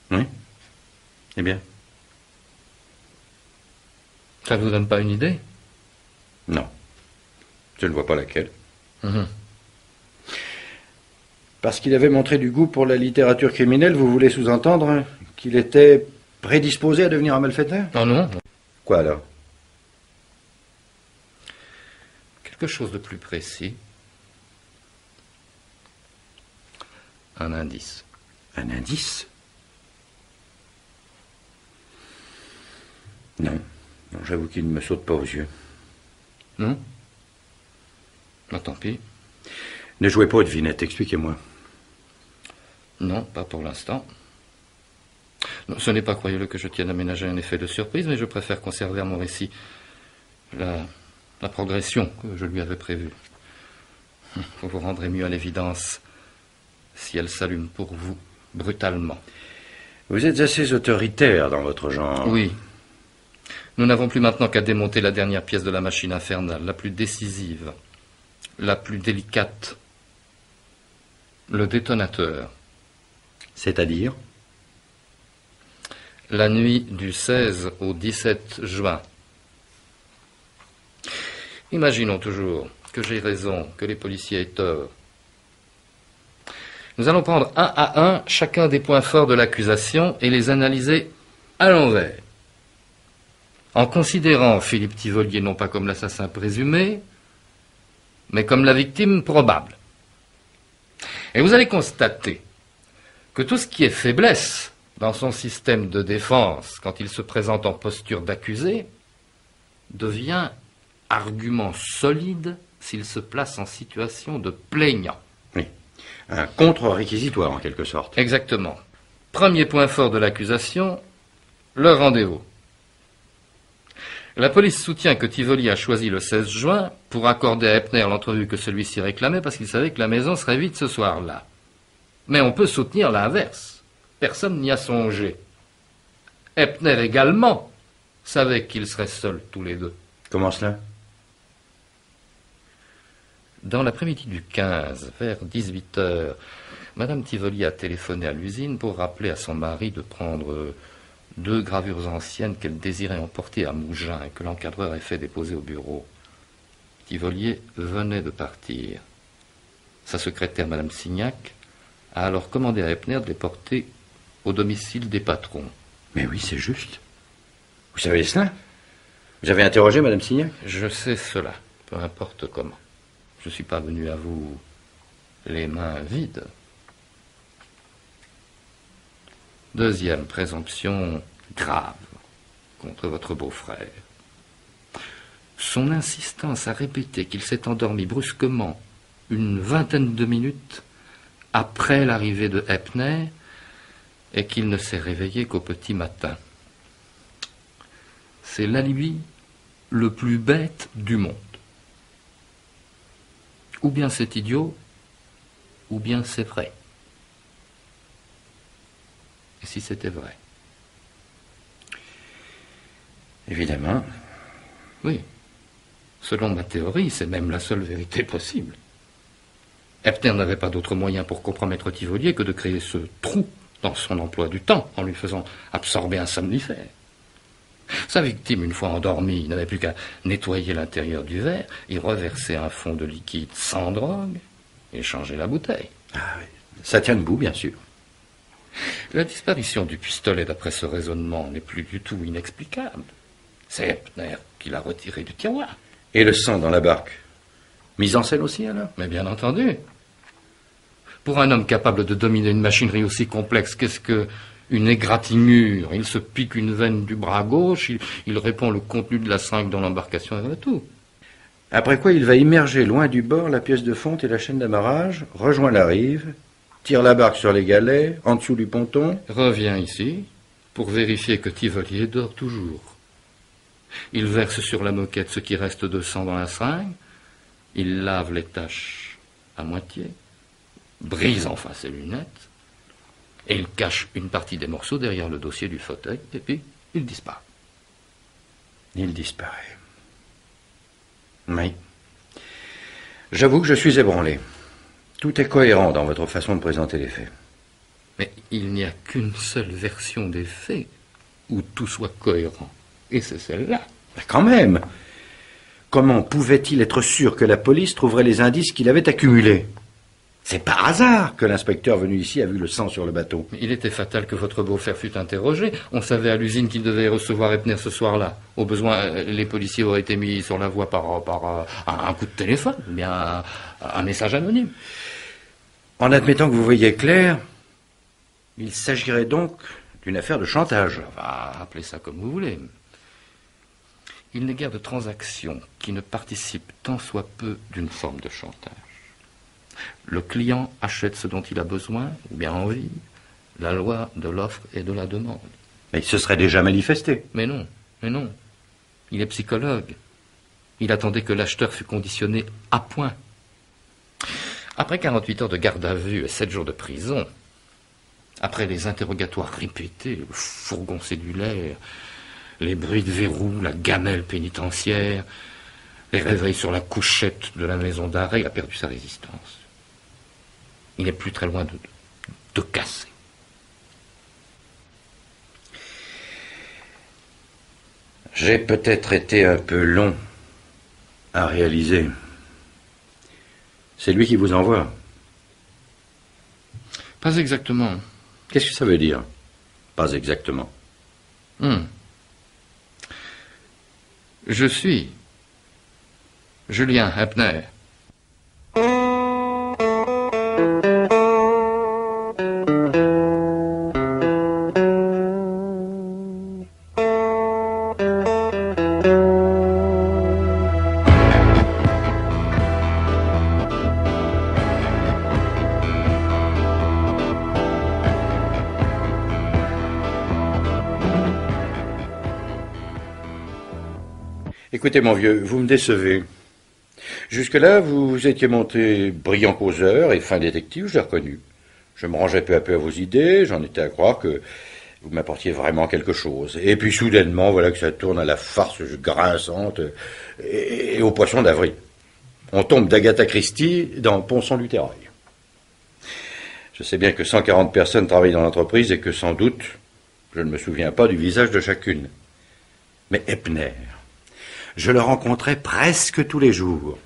Oui. Eh bien. Ça ne vous donne pas une idée? Non. Je ne vois pas laquelle. Mhm. Parce qu'il avait montré du goût pour la littérature criminelle, vous voulez sous-entendre qu'il était prédisposé à devenir un malfaiteur? Oh non. Quoi alors? Quelque chose de plus précis. Un indice. Un indice? Non. Non, j'avoue qu'il ne me saute pas aux yeux. Non? Ah, tant pis. Ne jouez pas aux devinettes, expliquez-moi. Non, pas pour l'instant. Non, ce n'est pas, croyez-le, que je tienne à ménager un effet de surprise, mais je préfère conserver à mon récit la progression que je lui avais prévue. Vous vous rendrez mieux à l'évidence si elle s'allume pour vous, brutalement. Vous êtes assez autoritaire dans votre genre. Oui. Nous n'avons plus maintenant qu'à démonter la dernière pièce de la machine infernale, la plus décisive, la plus délicate. Le détonateur. C'est-à-dire? La nuit du 16 au 17 juin. Imaginons toujours que j'ai raison, que les policiers aient tort. Nous allons prendre un à un chacun des points forts de l'accusation et les analyser à l'envers. En considérant Philippe Tivolier non pas comme l'assassin présumé, mais comme la victime probable. Et vous allez constater que tout ce qui est faiblesse dans son système de défense, quand il se présente en posture d'accusé, devient argument solide s'il se place en situation de plaignant. Oui. Un contre-réquisitoire, en quelque sorte. Exactement. Premier point fort de l'accusation, le rendez-vous. La police soutient que Tivoli a choisi le 16 juin pour accorder à Eppner l'entrevue que celui-ci réclamait parce qu'il savait que la maison serait vide ce soir-là. Mais on peut soutenir l'inverse. Personne n'y a songé. Eppner également savait qu'ils seraient seuls tous les deux. Comment cela? Dans l'après-midi du 15, vers 18h, Madame Tivoli a téléphoné à l'usine pour rappeler à son mari de prendre 2 gravures anciennes qu'elle désirait emporter à Mougins et que l'encadreur ait fait déposer au bureau. Tivolier venait de partir. Sa secrétaire, Madame Signac, a alors commandé à Eppner de les porter au domicile des patrons. Mais oui, c'est juste. Vous savez cela? Vous avez interrogé Madame Signac? Je sais cela, peu importe comment. Je suis pas venu à vous les mains vides. Deuxième présomption grave contre votre beau-frère. Son insistance à répéter qu'il s'est endormi brusquement une vingtaine de minutes après l'arrivée de Eppner et qu'il ne s'est réveillé qu'au petit matin. C'est l'alibi le plus bête du monde. Ou bien c'est idiot, ou bien c'est vrai. Et si c'était vrai? Évidemment. Oui. Selon ma théorie, c'est même la seule vérité possible. Eppner n'avait pas d'autre moyen pour compromettre Tivolier que de créer ce trou dans son emploi du temps en lui faisant absorber un somnifère. Sa victime, une fois endormie, n'avait plus qu'à nettoyer l'intérieur du verre, y reverser un fond de liquide sans drogue et changer la bouteille. Ah oui. Ça tient debout, bien sûr. La disparition du pistolet, d'après ce raisonnement, n'est plus du tout inexplicable. C'est Eppner qui l'a retiré du tiroir. Et le sang dans la barque? Mise en scène aussi, alors? Mais bien entendu. Pour un homme capable de dominer une machinerie aussi complexe, qu'est-ce que une égratignure? Il se pique une veine du bras gauche, il répand le contenu de la seringue dans l'embarcation et voilà tout. Après quoi, il va immerger loin du bord la pièce de fonte et la chaîne d'amarrage, rejoint la rive, tire la barque sur les galets, en dessous du ponton. Revient ici pour vérifier que Tivolier dort toujours. Il verse sur la moquette ce qui reste de sang dans la seringue, il lave les taches à moitié, brise enfin ses lunettes, et il cache une partie des morceaux derrière le dossier du fauteuil, et puis il disparaît. Il disparaît. Oui. J'avoue que je suis ébranlé. Tout est cohérent dans votre façon de présenter les faits. Mais il n'y a qu'une seule version des faits où tout soit cohérent. Et c'est celle-là. Mais quand même, comment pouvait-il être sûr que la police trouverait les indices qu'il avait accumulés? C'est par hasard que l'inspecteur venu ici a vu le sang sur le bateau. Il était fatal que votre beau-frère fût interrogé. On savait à l'usine qu'il devait recevoir Eppner ce soir-là. Au besoin, les policiers auraient été mis sur la voie par un coup de téléphone, ou bien un message anonyme. En admettant que vous voyiez clair, il s'agirait donc d'une affaire de chantage. On va appeler ça comme vous voulez. Il n'est guère de transaction qui ne participe tant soit peu d'une forme de chantage. Le client achète ce dont il a besoin, ou bien envie, la loi de l'offre et de la demande. Mais il se serait déjà manifesté. Mais non. Il est psychologue. Il attendait que l'acheteur fût conditionné à point. Après 48 heures de garde à vue et 7 jours de prison, après les interrogatoires répétés, le fourgon cellulaire, les bruits de verrou, la gamelle pénitentiaire, les réveils sur la couchette de la maison d'arrêt, il a perdu sa résistance. Il n'est plus très loin de casser. J'ai peut-être été un peu long à réaliser. C'est lui qui vous envoie. Pas exactement. Qu'est-ce que ça veut dire? Pas exactement. Je suis Julien Eppner. Écoutez, mon vieux, vous me décevez. Jusque-là, vous étiez monté brillant causeur et fin détective, je l'ai reconnu. Je me rangeais peu à peu à vos idées, j'en étais à croire que vous m'apportiez vraiment quelque chose. Et puis soudainement, voilà que ça tourne à la farce grinçante et au poisson d'avril. On tombe d'Agatha Christie dans Ponson-du-Terrail. Je sais bien que 140 personnes travaillent dans l'entreprise et que sans doute, je ne me souviens pas du visage de chacune. Mais Eppner, je le rencontrais presque tous les jours.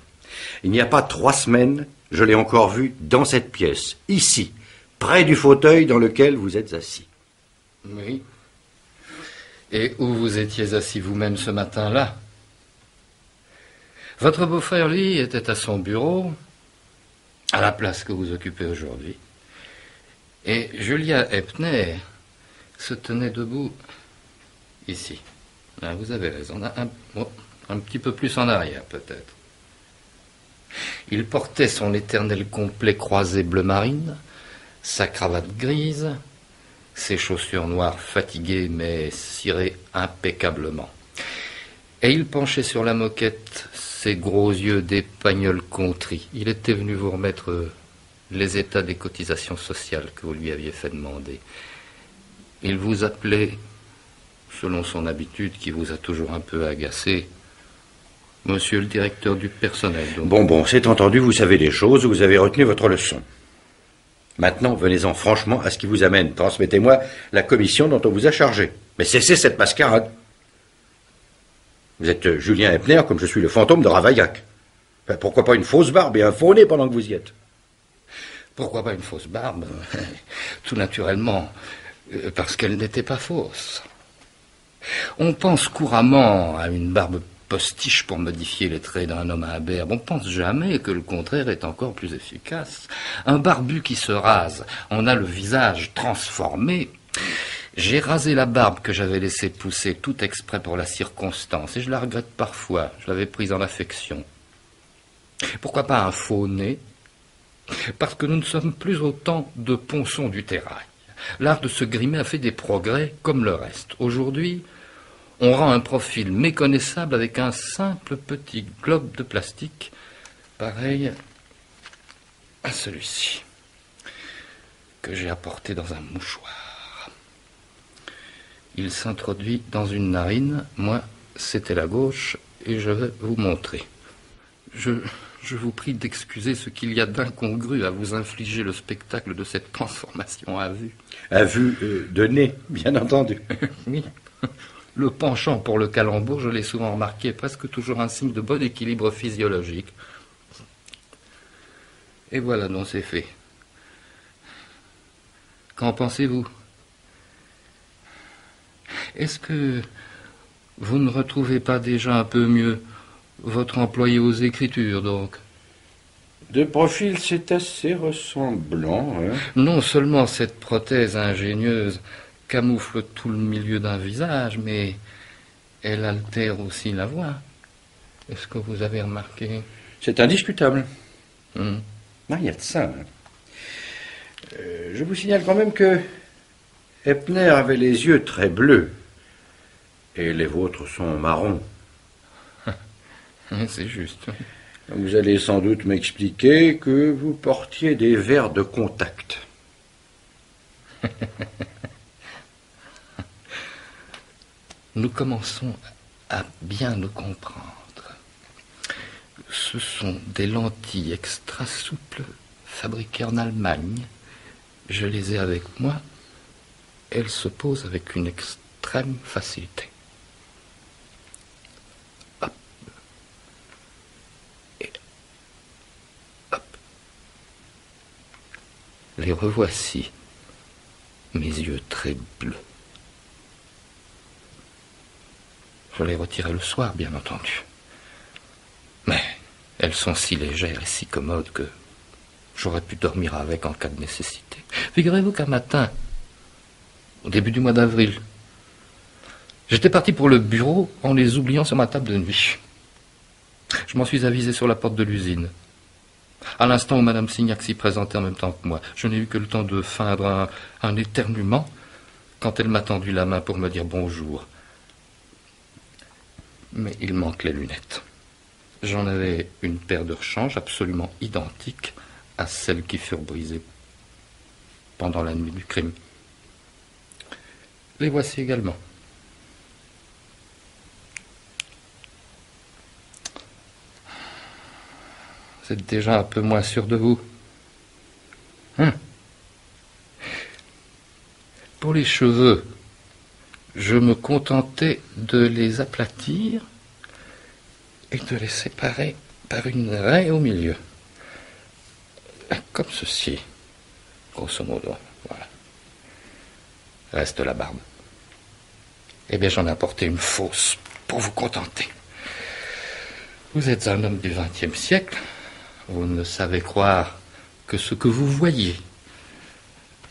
Il n'y a pas 3 semaines, je l'ai encore vu dans cette pièce, ici, près du fauteuil dans lequel vous êtes assis. Oui. Et où vous étiez assis vous-même ce matin-là? Votre beau-frère, lui, était à son bureau, à la place que vous occupez aujourd'hui. Et Julia Epner se tenait debout ici. Ah, vous avez raison, un petit peu plus en arrière peut-être. Il portait son éternel complet croisé bleu marine, sa cravate grise, ses chaussures noires fatiguées mais cirées impeccablement. Et il penchait sur la moquette ses gros yeux d'épagnol contrit. Il était venu vous remettre les états des cotisations sociales que vous lui aviez fait demander. Il vous appelait, selon son habitude qui vous a toujours un peu agacé, monsieur le directeur du personnel. Donc. Bon, c'est entendu, vous savez les choses, vous avez retenu votre leçon. Maintenant, venez-en franchement à ce qui vous amène. Transmettez-moi la commission dont on vous a chargé. Mais cessez cette mascarade. Vous êtes Julien Epner, comme je suis le fantôme de Ravaillac. Enfin, pourquoi pas une fausse barbe et un faux nez pendant que vous y êtes? Pourquoi pas une fausse barbe? Tout naturellement, parce qu'elle n'était pas fausse. On pense couramment à une barbe postiche pour modifier les traits d'un homme imberbe. On pense jamais que le contraire est encore plus efficace. Un barbu qui se rase, on a le visage transformé. J'ai rasé la barbe que j'avais laissée pousser tout exprès pour la circonstance, et je la regrette parfois. Je l'avais prise en affection. Pourquoi pas un faux nez? Parce que nous ne sommes plus au temps de Ponson du Terrail. L'art de se grimer a fait des progrès comme le reste. Aujourd'hui, on rend un profil méconnaissable avec un simple petit globe de plastique, pareil à celui-ci, que j'ai apporté dans un mouchoir. Il s'introduit dans une narine, moi, c'était la gauche, et je vais vous montrer. Je vous prie d'excuser ce qu'il y a d'incongru à vous infliger le spectacle de cette transformation à vue. À vue de nez, bien entendu. Oui. Le penchant pour le calembour, je l'ai souvent remarqué, est presque toujours un signe de bon équilibre physiologique. Et voilà donc c'est fait. Qu'en pensez-vous? Est-ce que vous ne retrouvez pas déjà un peu mieux votre employé aux écritures, donc? De profil, c'est assez ressemblant. Hein. Non seulement cette prothèse ingénieuse camoufle tout le milieu d'un visage, mais elle altère aussi la voix. Est-ce que vous avez remarqué? C'est indiscutable. Ah, il y a de ça. Hein. Je vous signale quand même que Epner avait les yeux très bleus et les vôtres sont marrons. C'est juste. Vous allez sans doute m'expliquer que vous portiez des verres de contact. Nous commençons à bien nous comprendre. Ce sont des lentilles extra souples fabriquées en Allemagne. Je les ai avec moi. Elles se posent avec une extrême facilité. Hop. Et hop. Les revoici, mes yeux très bleus. Je les retirai le soir, bien entendu. Mais elles sont si légères et si commodes que j'aurais pu dormir avec en cas de nécessité. Figurez-vous qu'un matin, au début du mois d'avril, j'étais parti pour le bureau en les oubliant sur ma table de nuit. Je m'en suis avisé sur la porte de l'usine. À l'instant où Madame Signac s'y présentait en même temps que moi, je n'ai eu que le temps de feindre un éternuement quand elle m'a tendu la main pour me dire bonjour. Mais il manque les lunettes. J'en avais une paire de rechange absolument identique à celles qui furent brisées pendant la nuit du crime. Les voici également. Vous êtes déjà un peu moins sûr de vous. Pour les cheveux, je me contentais de les aplatir et de les séparer par une raie au milieu. Comme ceci, grosso modo. Voilà. Reste la barbe. Eh bien, j'en ai apporté une fausse pour vous contenter. Vous êtes un homme du XXe siècle. Vous ne savez croire que ce que vous voyez.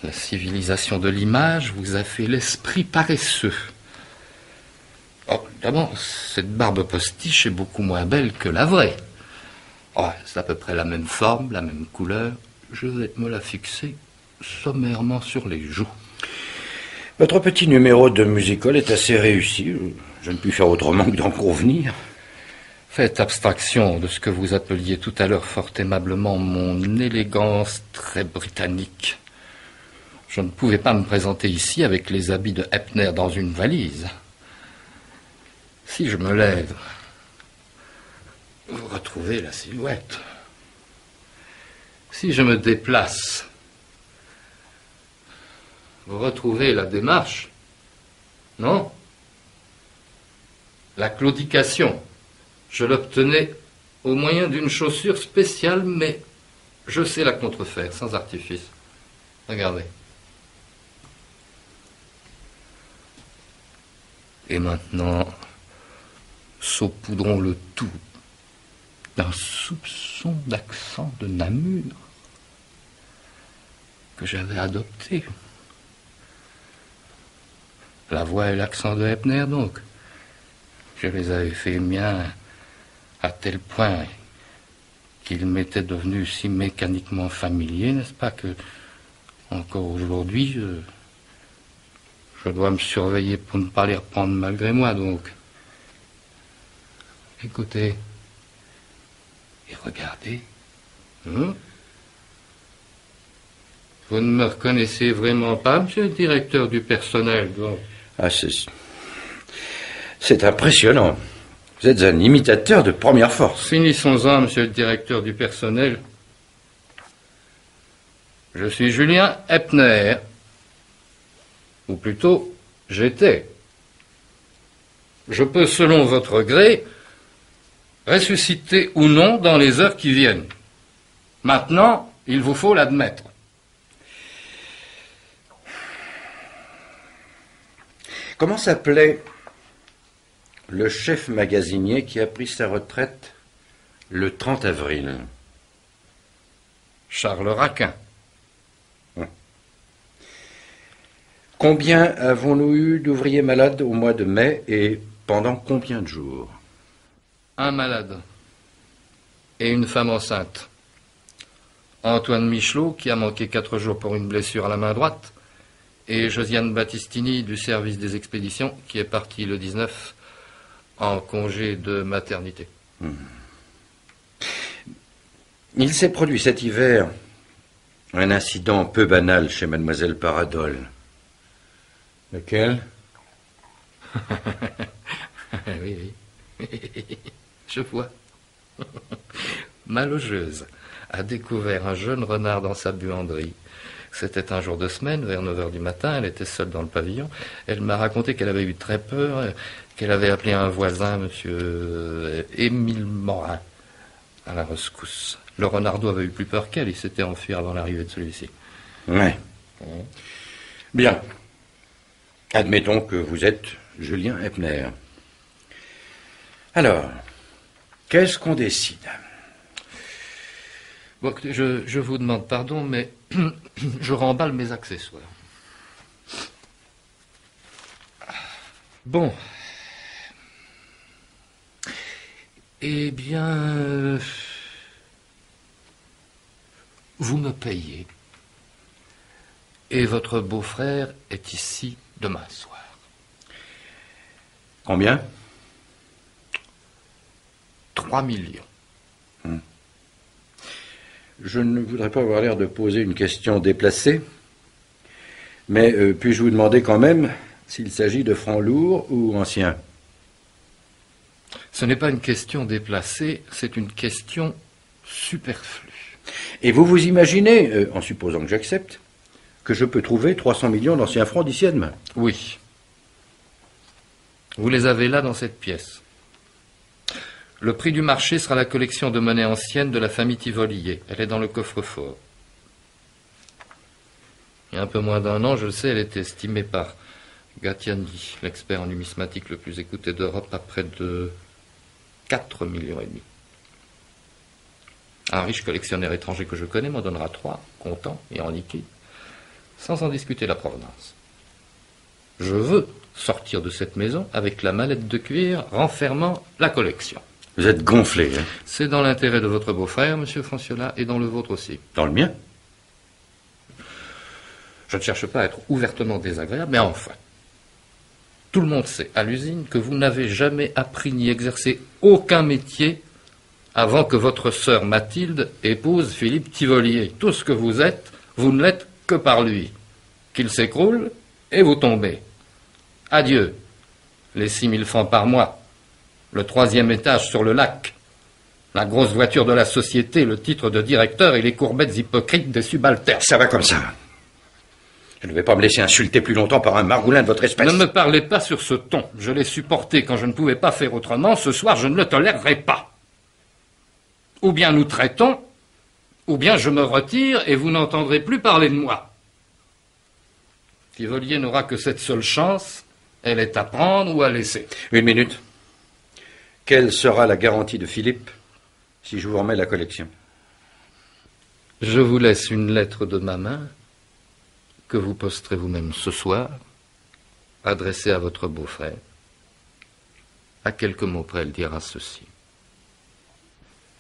La civilisation de l'image vous a fait l'esprit paresseux. Oh, d'abord, cette barbe postiche est beaucoup moins belle que la vraie. Oh, c'est à peu près la même forme, la même couleur. Je vais me la fixer sommairement sur les joues. Votre petit numéro de musical est assez réussi. Je ne puis faire autrement que d'en convenir. Faites abstraction de ce que vous appeliez tout à l'heure fort aimablement mon élégance très britannique. Je ne pouvais pas me présenter ici avec les habits de Eppner dans une valise. Si je me lève, vous retrouvez la silhouette. Si je me déplace, vous retrouvez la démarche. Non? La claudication, je l'obtenais au moyen d'une chaussure spéciale, mais je sais la contrefaire, sans artifice. Regardez. Et maintenant, saupoudrons le tout d'un soupçon d'accent de Namur que j'avais adopté. La voix et l'accent de Eppner, donc. Je les avais fait miens à tel point qu'ils m'étaient devenus si mécaniquement familiers, n'est-ce pas, que encore aujourd'hui, je dois me surveiller pour ne pas les reprendre malgré moi, donc. Écoutez et regardez. Vous ne me reconnaissez vraiment pas, monsieur le directeur du personnel, donc. Ah, c'est impressionnant. Vous êtes un imitateur de première force. Finissons-en, monsieur le directeur du personnel. Je suis Julien Eppner. Ou plutôt, j'étais. Je peux, selon votre gré, ressusciter ou non dans les heures qui viennent. Maintenant, il vous faut l'admettre. Comment s'appelait le chef magasinier qui a pris sa retraite le 30 avril? Charles Raquin. Combien avons-nous eu d'ouvriers malades au mois de mai et pendant combien de jours? Un malade et une femme enceinte. Antoine Michelot, qui a manqué 4 jours pour une blessure à la main droite, et Josiane Battistini du service des expéditions, qui est partie le 19 en congé de maternité. Il s'est produit cet hiver un incident peu banal chez mademoiselle Paradol. Lequel? Oui. Je vois. Ma logeuse a découvert un jeune renard dans sa buanderie. C'était un jour de semaine, vers 9h du matin, elle était seule dans le pavillon. Elle m'a raconté qu'elle avait eu très peur, qu'elle avait appelé un voisin, monsieur Émile Morin, à la rescousse. Le renardeau avait eu plus peur qu'elle, il s'était enfui avant l'arrivée de celui-ci. Ouais. Bien. Admettons que vous êtes Julien Eppner. Alors, qu'est-ce qu'on décide? Bon, je vous demande pardon, mais je remballe mes accessoires. Bon. Eh bien, vous me payez. Et votre beau-frère est ici demain soir. Combien? 3 millions. Je ne voudrais pas avoir l'air de poser une question déplacée, mais puis-je vous demander quand même s'il s'agit de francs lourds ou anciens? Ce n'est pas une question déplacée, c'est une question superflue. Et vous vous imaginez, en supposant que j'accepte, que je peux trouver 300 millions d'anciens francs d'ici à demain? Oui. Vous les avez là dans cette pièce. Le prix du marché sera la collection de monnaie ancienne de la famille Tivolier. Elle est dans le coffre-fort. Il y a un peu moins d'un an, je le sais, elle était estimée par Gatiani, l'expert en numismatique le plus écouté d'Europe, à près de 4,5 millions. Un riche collectionneur étranger que je connais m'en donnera 3, comptant et en liquide, sans en discuter la provenance. Je veux sortir de cette maison avec la mallette de cuir renfermant la collection. Vous êtes gonflé, hein? C'est dans l'intérêt de votre beau-frère, monsieur Franciola, et dans le vôtre aussi. Dans le mien? Je ne cherche pas à être ouvertement désagréable, mais enfin, tout le monde sait à l'usine que vous n'avez jamais appris ni exercé aucun métier avant que votre sœur Mathilde épouse Philippe Tivolier. Tout ce que vous êtes, vous ne l'êtes que par lui. Qu'il s'écroule et vous tombez. Adieu. Les 6 000 francs par mois. Le 3e étage sur le lac. La grosse voiture de la société, le titre de directeur et les courbettes hypocrites des subalternes. Ça va comme ça. Je ne vais pas me laisser insulter plus longtemps par un maroulin de votre espèce. Ne me parlez pas sur ce ton. Je l'ai supporté quand je ne pouvais pas faire autrement. Ce soir, je ne le tolérerai pas. Ou bien nous traitons, ou bien je me retire et vous n'entendrez plus parler de moi. Tivolier n'aura que cette seule chance. Elle est à prendre ou à laisser. 1 minute. Quelle sera la garantie de Philippe si je vous remets la collection? Je vous laisse une lettre de ma main que vous posterez vous-même ce soir, adressée à votre beau-frère. À quelques mots près, elle dira ceci.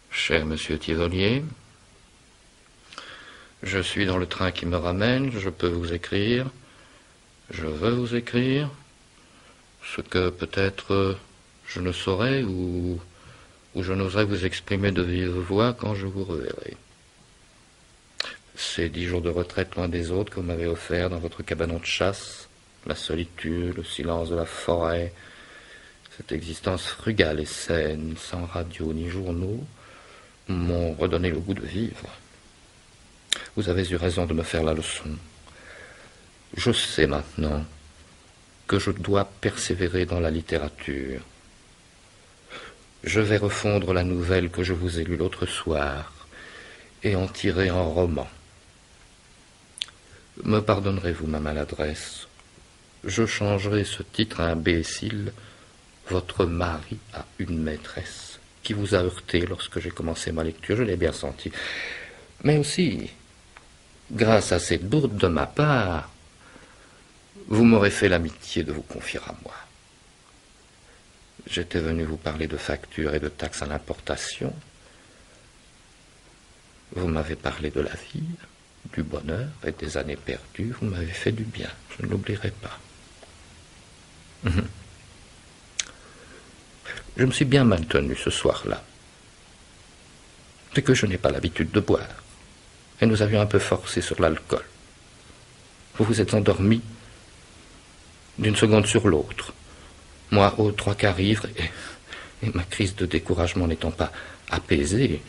Cher monsieur Tivolier, je suis dans le train qui me ramène, je peux vous écrire, je veux vous écrire, ce que peut-être je ne saurais ou je n'oserais vous exprimer de vive voix quand je vous reverrai. Ces 10 jours de retraite loin des autres que vous m'avez offerts dans votre cabanon de chasse, la solitude, le silence de la forêt, cette existence frugale et saine, sans radio ni journaux, m'ont redonné le goût de vivre. Vous avez eu raison de me faire la leçon. Je sais maintenant que je dois persévérer dans la littérature. Je vais refondre la nouvelle que je vous ai lue l'autre soir et en tirer un roman. Me pardonnerez-vous ma maladresse? Je changerai ce titre imbécile, votre mari a une maîtresse, qui vous a heurté lorsque j'ai commencé ma lecture, je l'ai bien senti. Mais aussi, grâce à cette bourde de ma part, vous m'aurez fait l'amitié de vous confier à moi. J'étais venu vous parler de factures et de taxes à l'importation. Vous m'avez parlé de la vie, du bonheur et des années perdues. Vous m'avez fait du bien, je ne l'oublierai pas. Je me suis bien mal tenu ce soir-là. C'est que je n'ai pas l'habitude de boire. Et nous avions un peu forcé sur l'alcool. Vous vous êtes endormi d'une seconde sur l'autre. Moi, aux 3/4 ivre, et ma crise de découragement n'étant pas apaisée,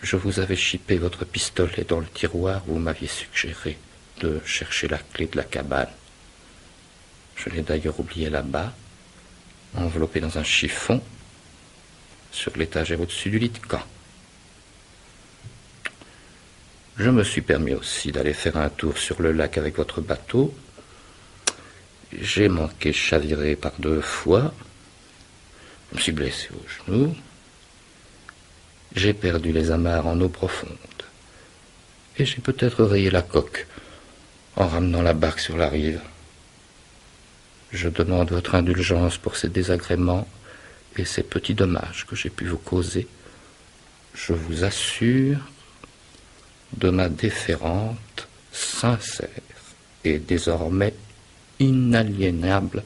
je vous avais chippé votre pistolet dans le tiroir où vous m'aviez suggéré de chercher la clé de la cabane. Je l'ai d'ailleurs oublié là-bas, enveloppé dans un chiffon, sur l'étagère au-dessus du lit de camp. Je me suis permis aussi d'aller faire un tour sur le lac avec votre bateau. J'ai manqué chavirer par 2 fois. Je me suis blessé au genou. J'ai perdu les amarres en eau profonde. Et j'ai peut-être rayé la coque en ramenant la barque sur la rive. Je demande votre indulgence pour ces désagréments et ces petits dommages que j'ai pu vous causer. Je vous assure de ma déférente, sincère et désormais inaliénable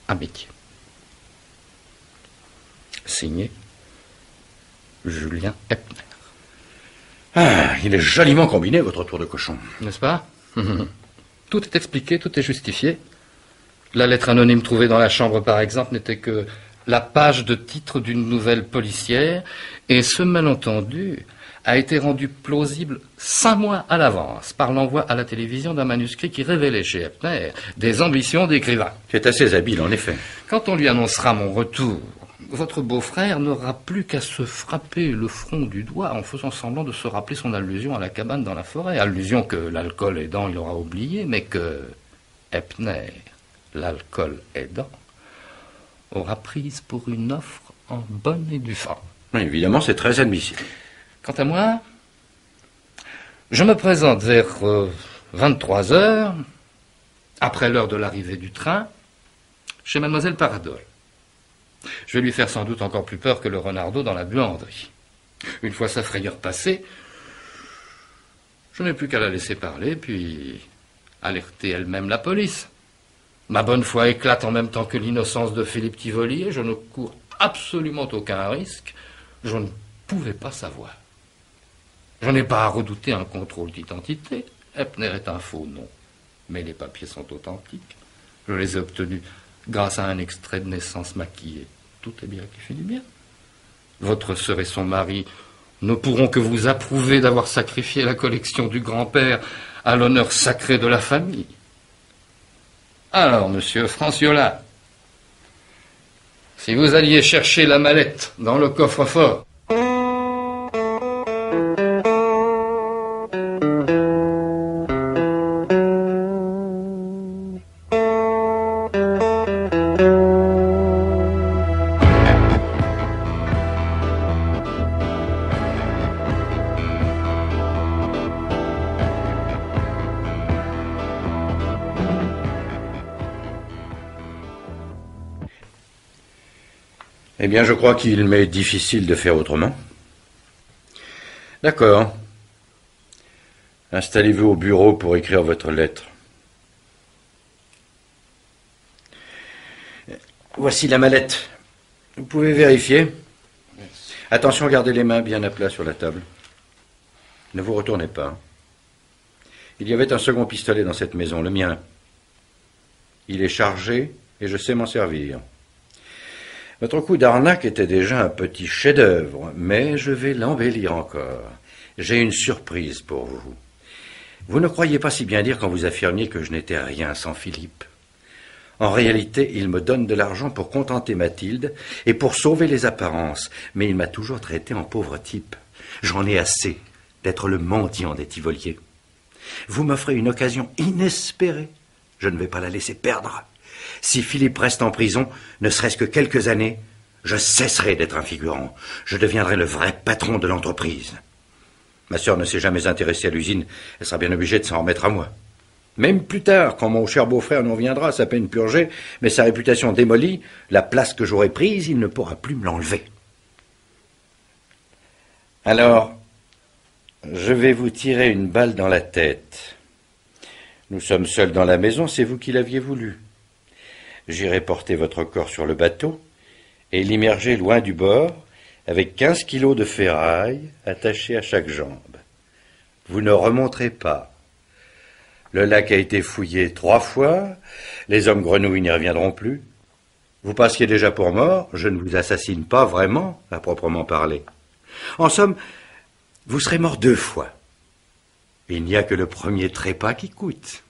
amitié. Signé Julien Epner. Ah, il est joliment combiné, votre tour de cochon. N'est-ce pas? Tout est expliqué, tout est justifié. La lettre anonyme trouvée dans la chambre, par exemple, n'était que la page de titre d'une nouvelle policière, et ce malentendu a été rendu plausible 5 mois à l'avance par l'envoi à la télévision d'un manuscrit qui révélait chez Epner des ambitions d'écrivain. C'est assez habile, en effet. Quand on lui annoncera mon retour, votre beau-frère n'aura plus qu'à se frapper le front du doigt en faisant semblant de se rappeler son allusion à la cabane dans la forêt. Allusion que, l'alcool aidant, il aura oublié, mais que Epner, l'alcool aidant, aura prise pour une offre en bonne et due forme. Oui, évidemment, c'est très admissible. Quant à moi, je me présente vers 23 heures, après l'heure de l'arrivée du train, chez mademoiselle Paradol. Je vais lui faire sans doute encore plus peur que le renardeau dans la buanderie. Une fois sa frayeur passée, je n'ai plus qu'à la laisser parler, puis alerter elle-même la police. Ma bonne foi éclate en même temps que l'innocence de Philippe Tivoli, et je ne cours absolument aucun risque. Je ne pouvais pas savoir. Je n'ai pas à redouter un contrôle d'identité. Epner est un faux nom, mais les papiers sont authentiques. Je les ai obtenus grâce à un extrait de naissance maquillé. Tout est bien qui finit bien. Votre sœur et son mari ne pourront que vous approuver d'avoir sacrifié la collection du grand-père à l'honneur sacré de la famille. Alors, monsieur Franciola, si vous alliez chercher la mallette dans le coffre-fort. Eh bien, je crois qu'il m'est difficile de faire autrement. D'accord. Installez-vous au bureau pour écrire votre lettre. Voici la mallette. Vous pouvez vérifier. Merci. Attention, gardez les mains bien à plat sur la table. Ne vous retournez pas. Il y avait un second pistolet dans cette maison, le mien. Il est chargé et je sais m'en servir. Votre coup d'arnaque était déjà un petit chef-d'œuvre, mais je vais l'embellir encore. J'ai une surprise pour vous. Vous ne croyez pas si bien dire quand vous affirmiez que je n'étais rien sans Philippe. En réalité, il me donne de l'argent pour contenter Mathilde et pour sauver les apparences, mais il m'a toujours traité en pauvre type. J'en ai assez d'être le mendiant des Tivoliers. Vous m'offrez une occasion inespérée. Je ne vais pas la laisser perdre. Si Philippe reste en prison, ne serait-ce que quelques années, je cesserai d'être un figurant. Je deviendrai le vrai patron de l'entreprise. Ma sœur ne s'est jamais intéressée à l'usine. Elle sera bien obligée de s'en remettre à moi. Même plus tard, quand mon cher beau-frère nous reviendra, sa peine purgée, mais sa réputation démolie, la place que j'aurai prise, il ne pourra plus me l'enlever. Alors, je vais vous tirer une balle dans la tête. Nous sommes seuls dans la maison, c'est vous qui l'aviez voulu. J'irai porter votre corps sur le bateau et l'immerger loin du bord avec 15 kilos de ferraille attachés à chaque jambe. Vous ne remonterez pas. Le lac a été fouillé 3 fois, les hommes grenouilles n'y reviendront plus. Vous passiez déjà pour mort, je ne vous assassine pas vraiment, à proprement parler. En somme, vous serez mort 2 fois. Il n'y a que le premier trépas qui coûte.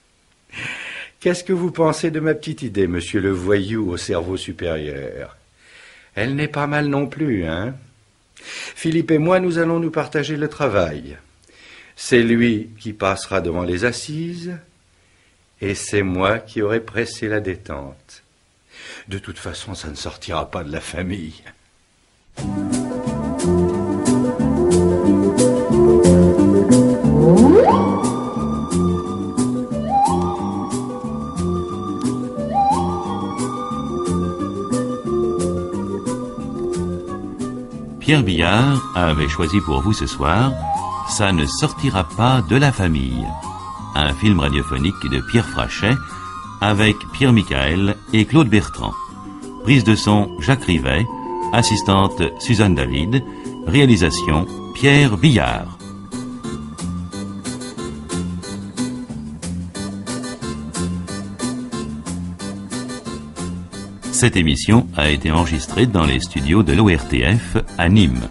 Qu'est-ce que vous pensez de ma petite idée, monsieur le voyou au cerveau supérieur? Elle n'est pas mal non plus, hein? Philippe et moi, nous allons nous partager le travail. C'est lui qui passera devant les assises, et c'est moi qui aurai pressé la détente. De toute façon, ça ne sortira pas de la famille. Pierre Billard avait choisi pour vous ce soir « Ça ne sortira pas de la famille », un film radiophonique de Pierre Frachet avec Pierre Michael et Claude Bertrand. Prise de son Jacques Rivet, assistante Suzanne David, réalisation Pierre Billard. Cette émission a été enregistrée dans les studios de l'ORTF à Nîmes.